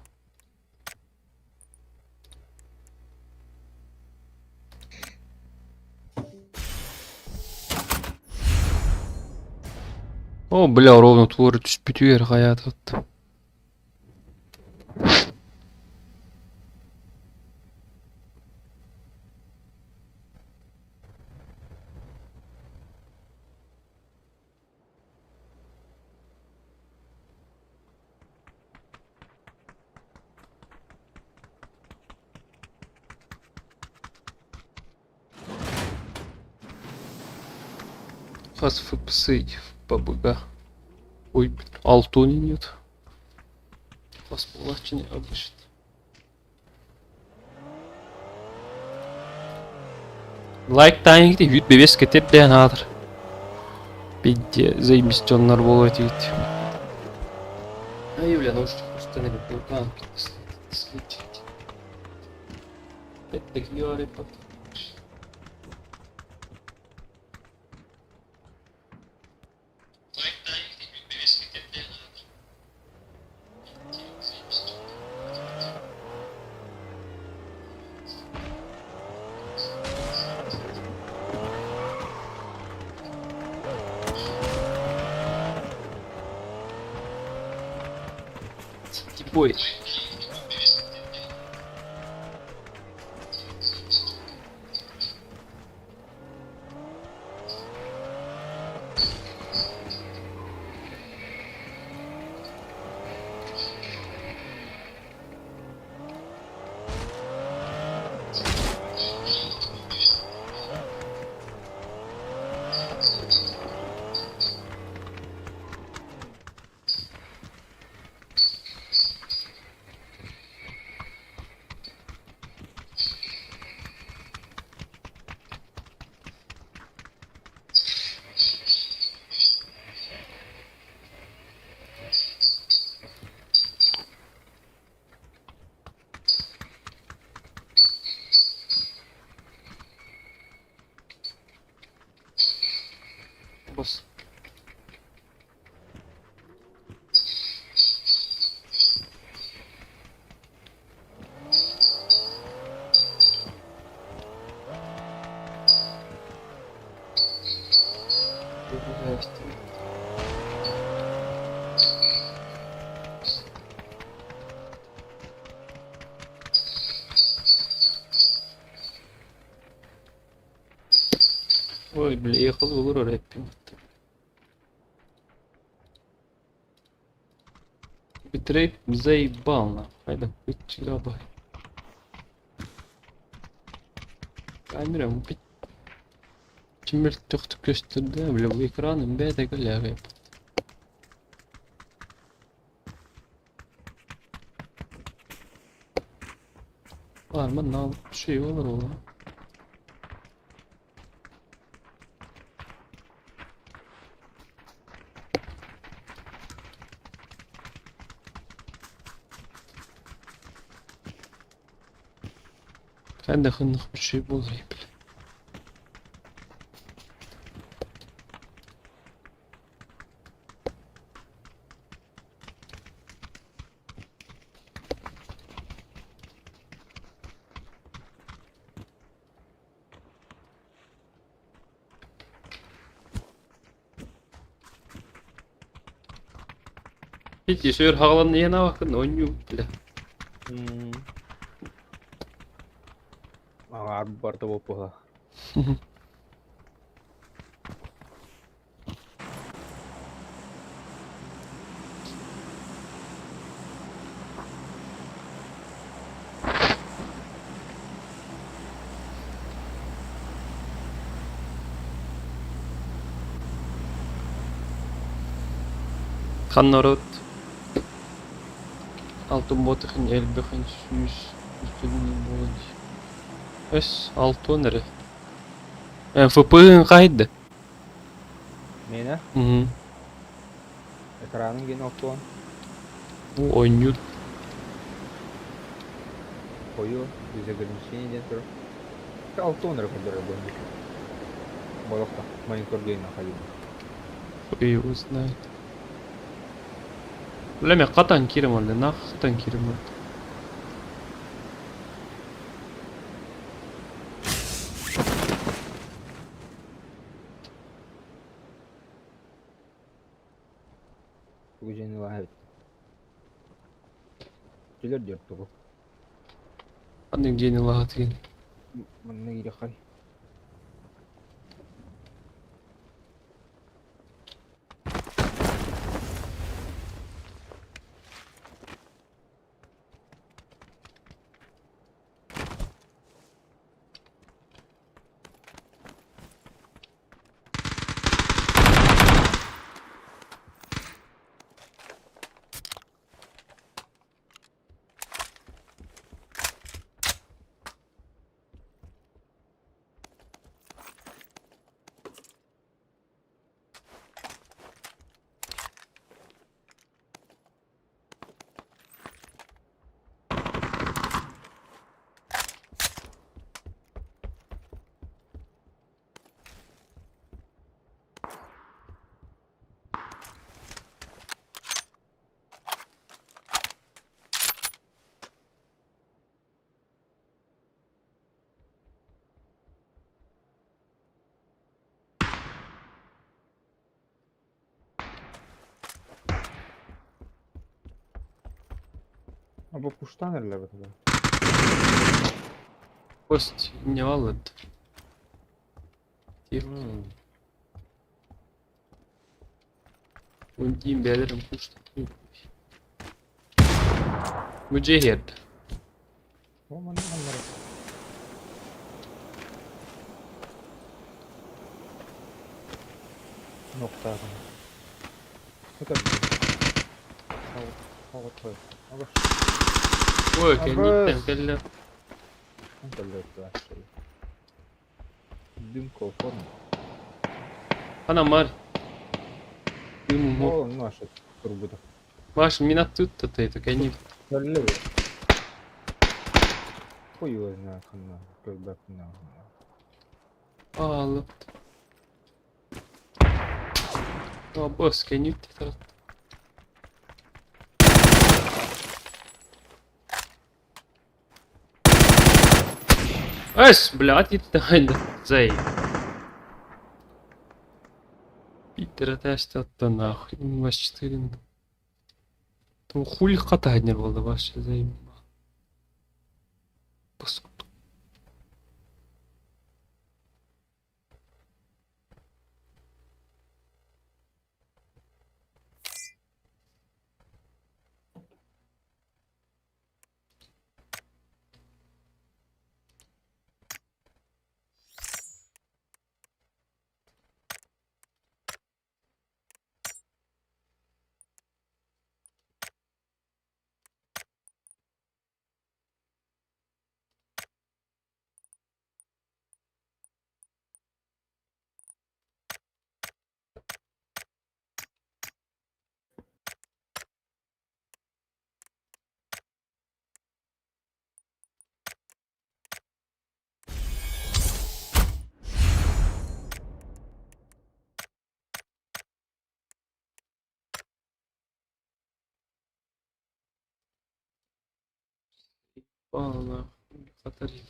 О, бля, ровно творит спитюер хаят отты. Хас фпсы побыга. Ой, алтони нет. Хас полачине обычно. Лайк тайник де вид бебес кетет де надыр. Бидде заимистионнар болот дейт. Ай, бля, ну что не булган следить. Это гиори потом. Ой. Bas. Ой, бля, ехал в Луру рэппинг. Битрейт заебал нахуй. Haydi bitçiyle bak. Камера бит. Kimler tüktük gösterdi bile bu ekranın bede gülüyor. Var mı ne şey olur ola. Ben de hınlık bir şey bulayım. Hiç yaşıyor havalanın yine bakın oynuyor bile. Arba barta bopo lah. Kan narod. Altın botu hın el bakın süs üstünün boğaz. Es altı nere? FP'ın kaydı. Mena, Hı hı. ekranın gene oktuğun Bu oynuyor. koyu, bize ограничение дentro. Altı onları kadar döndük. Bolokta, monitör gene kaydı. İyi uznay. Leme katan kirim oldu. Nak katan kirim oldu. Bu gecenin vahvet. Tüler diyor bu. Hadi gene lahat gene. Mana gire kay. Bu kuştan nerede bu kadar? Kost не валит. Тихо. Untiyim beylerim kuştu. Mücehir. Aman onları. Nokta adam. Ne kadar? Hava koy. Hava. Ой, kenditten kelle. Hangi lörtü şey? Dümko form. Ana var. Dümüm o. O ne aşağı turbuda. Ваш меня тут-то ты, так они... Öyle mi? Koyu ne kanına. Gölbek ne? Ağlı. О, босс, канют ты. Эс, блядь, это зай. Питер, это что-то нахуй. 24. Там хули катание было ваше заебало. Паскуд. Allah. Катарин.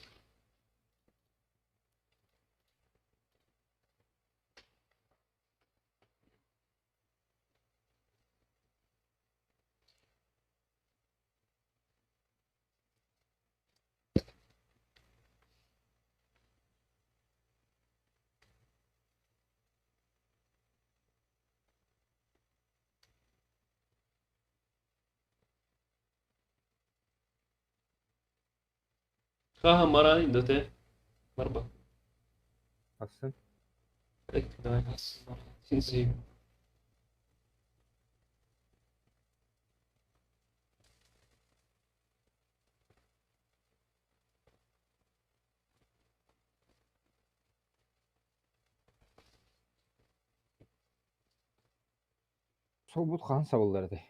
Ха, марай, да те. Марба. Асын. Давай нас. Синси. Сол бут хан сабылдарды.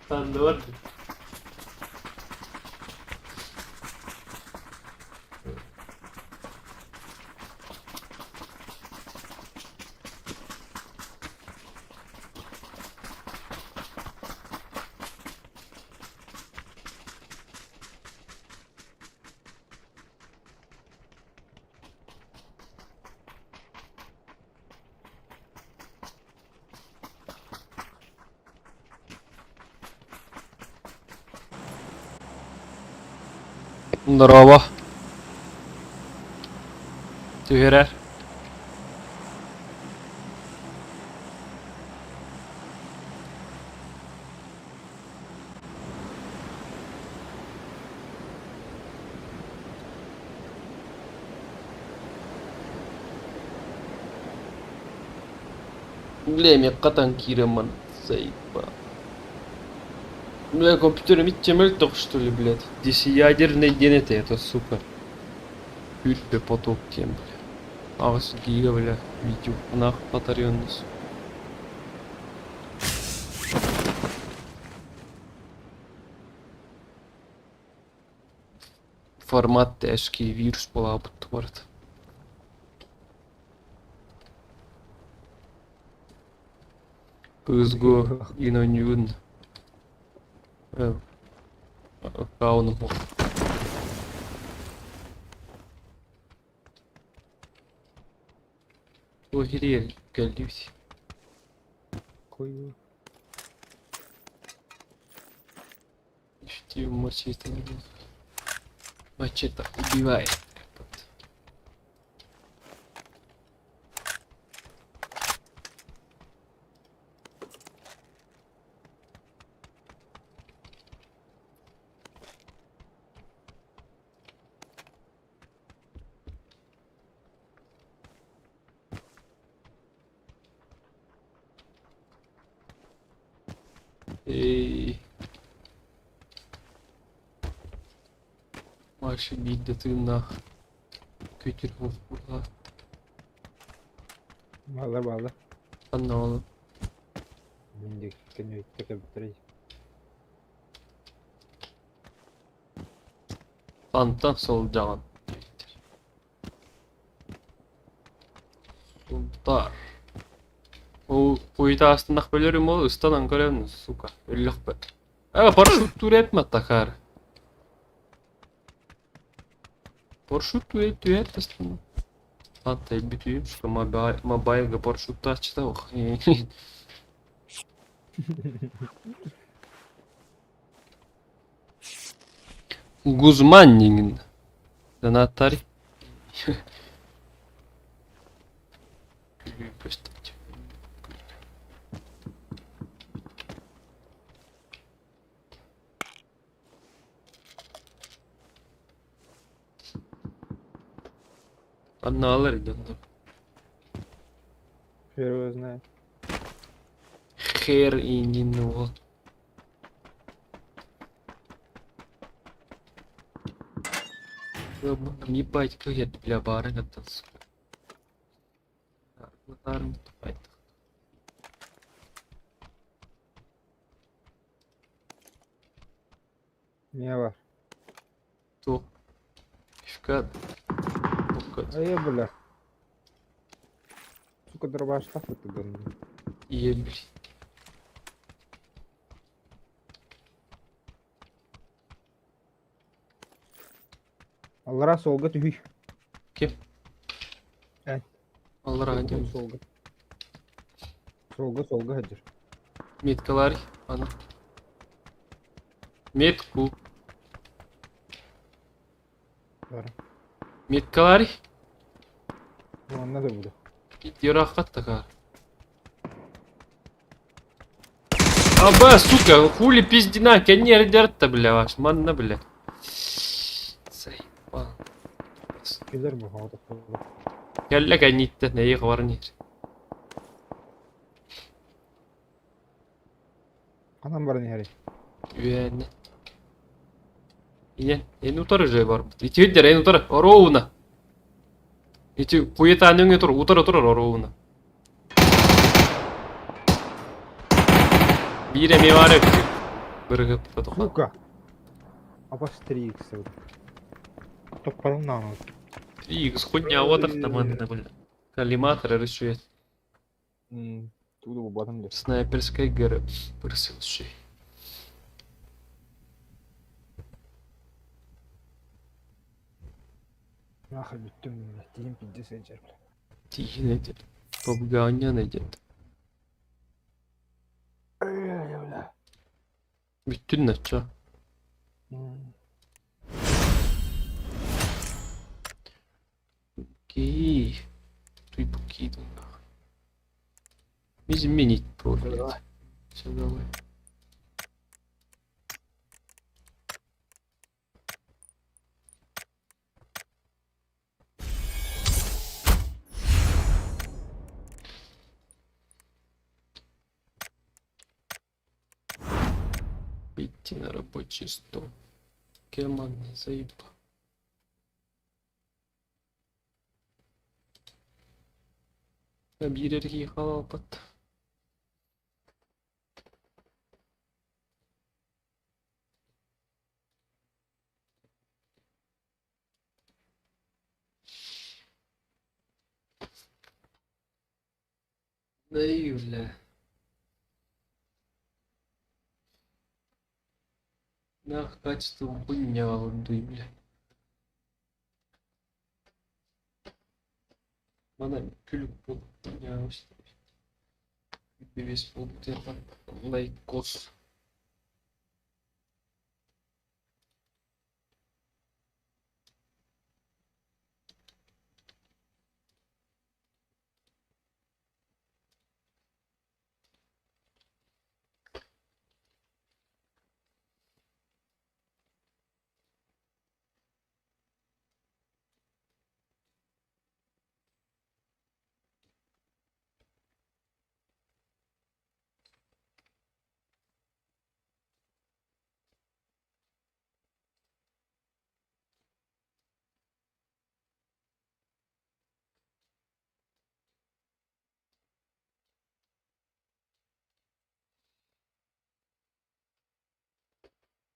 Sen de var. Здорово. Тюгерер. Блемя катан киреман заеба. Бля, компьютером ведь темель только что ли, блядь. Десятиядерный ДНТ, это сука. Пюльпе поток тем, бля. Ağız giga, бля, видео. Нах патарённус. Формат тяжкий, вирус болабыт бард. Кызго инонюн. Кауну бу. Охерел, галюсь. Кою. Что мачете не будет. Мачете убивает. Эй. Маша бить ты нах. Көтер болып була. Bağla bağla. Аналы. Ben de kendimi tekrar bitireyim. Антан сол жаган. Султар. Ол пойта астынак бөлөрүм ол ыстанан көрөм, сука. Өлөкпө. Парашют турет такар. Парашют турет астына. Аттай бүтүп, что мобайлга парашютты ачты ох. Гузманнин. Донатарь. Постать. Annalar idem. Первый знает. Хер и не ну. Не бать, как я для бара готовился. Лотарым тупать. Ne var? То. Фишка. Бля. Сука, дробаш так вот ты говно. Ебли. Аллара солга түй. Кем? Әй. Аллара гадим. Солга. Солга хаджир. Меткалар. Ана. Метку. Бара. Меткалар. Ну, надо буде. Ярахат такая. Аба, сука, хули пиздина, конер дерт-то, бля, ваш, манна, бля. Заебал. Келер bu hava da. Кәлләк әнитті, нәйі ғварнер. Канам бар не хари. Үйәні. Инен, ен утары жай бар. Ити өйдер, ен утары, ороуына. Ити куетаны өңе тұр, утары ороуына. Бире мевары бірігіп тұтыға. Сука. Апа 3х. Топпадым нағын. Игс хуйня отыр таманына, бля. Коллиматор решует. Туды бұл батым деп. Снайперская гэры бірсілші. Нахай бүттім. Дейін пиздес әнчер. Тихин әдет. Попганян әдет. Bütün naça. Окей. Ты покидал нахуй. Изменить профиль. Все, давай. Идти на рабочий стол. Командный заебал. Объерерги халапат. Да Юля. Нах, качество хуйня, дуй, бля. Бана күлік бұл хуйня өсті. Бевес бұл бұтерған лайкос.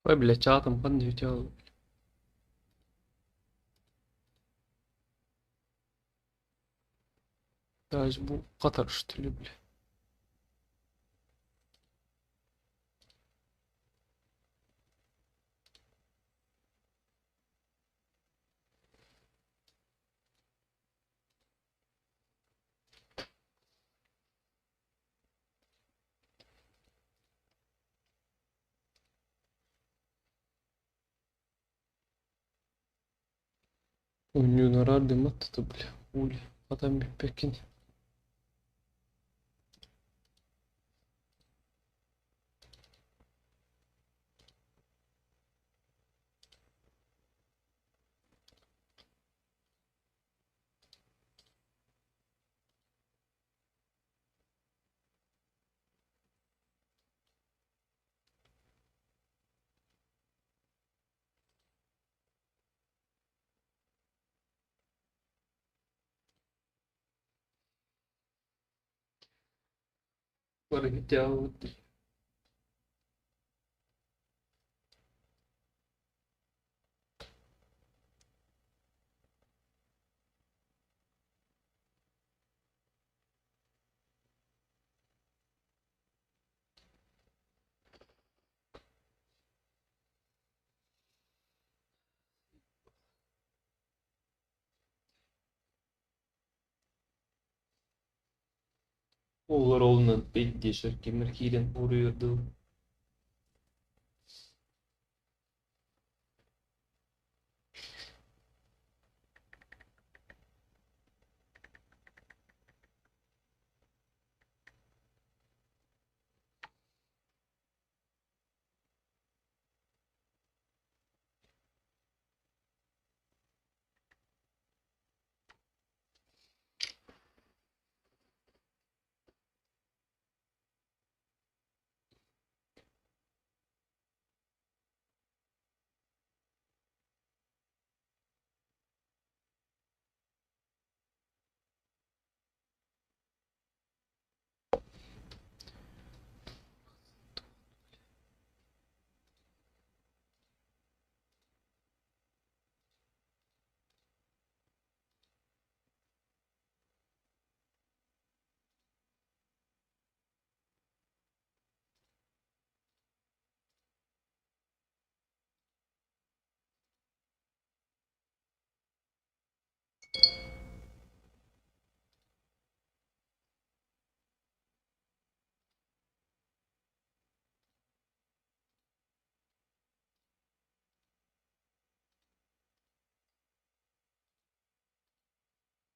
Ой, бля, чатом поднютел. Даже bu Katar stili bile. Oynuyorlar harbi mattı bile. Uli. Adam bir pekin. Пролетел. Олар олны бетдешер кеміркейден ұрыйырды.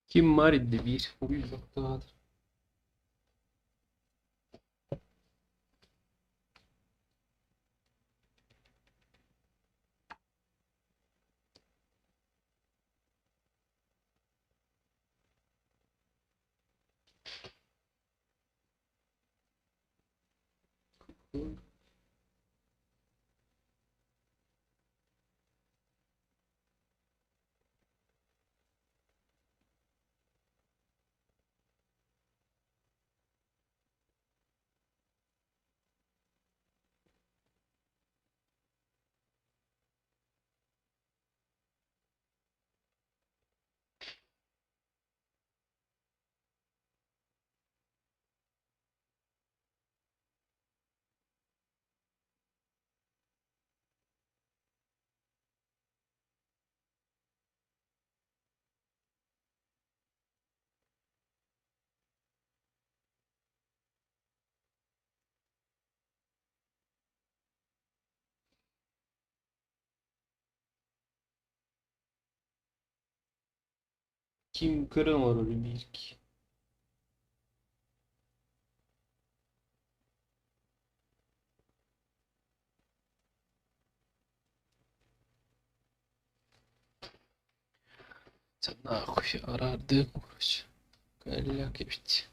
Kim var idi bir? Uyuzaktadır. Kim kırın var öyle bir ki? Sen nahуй арарды, короче. Коляк ебать.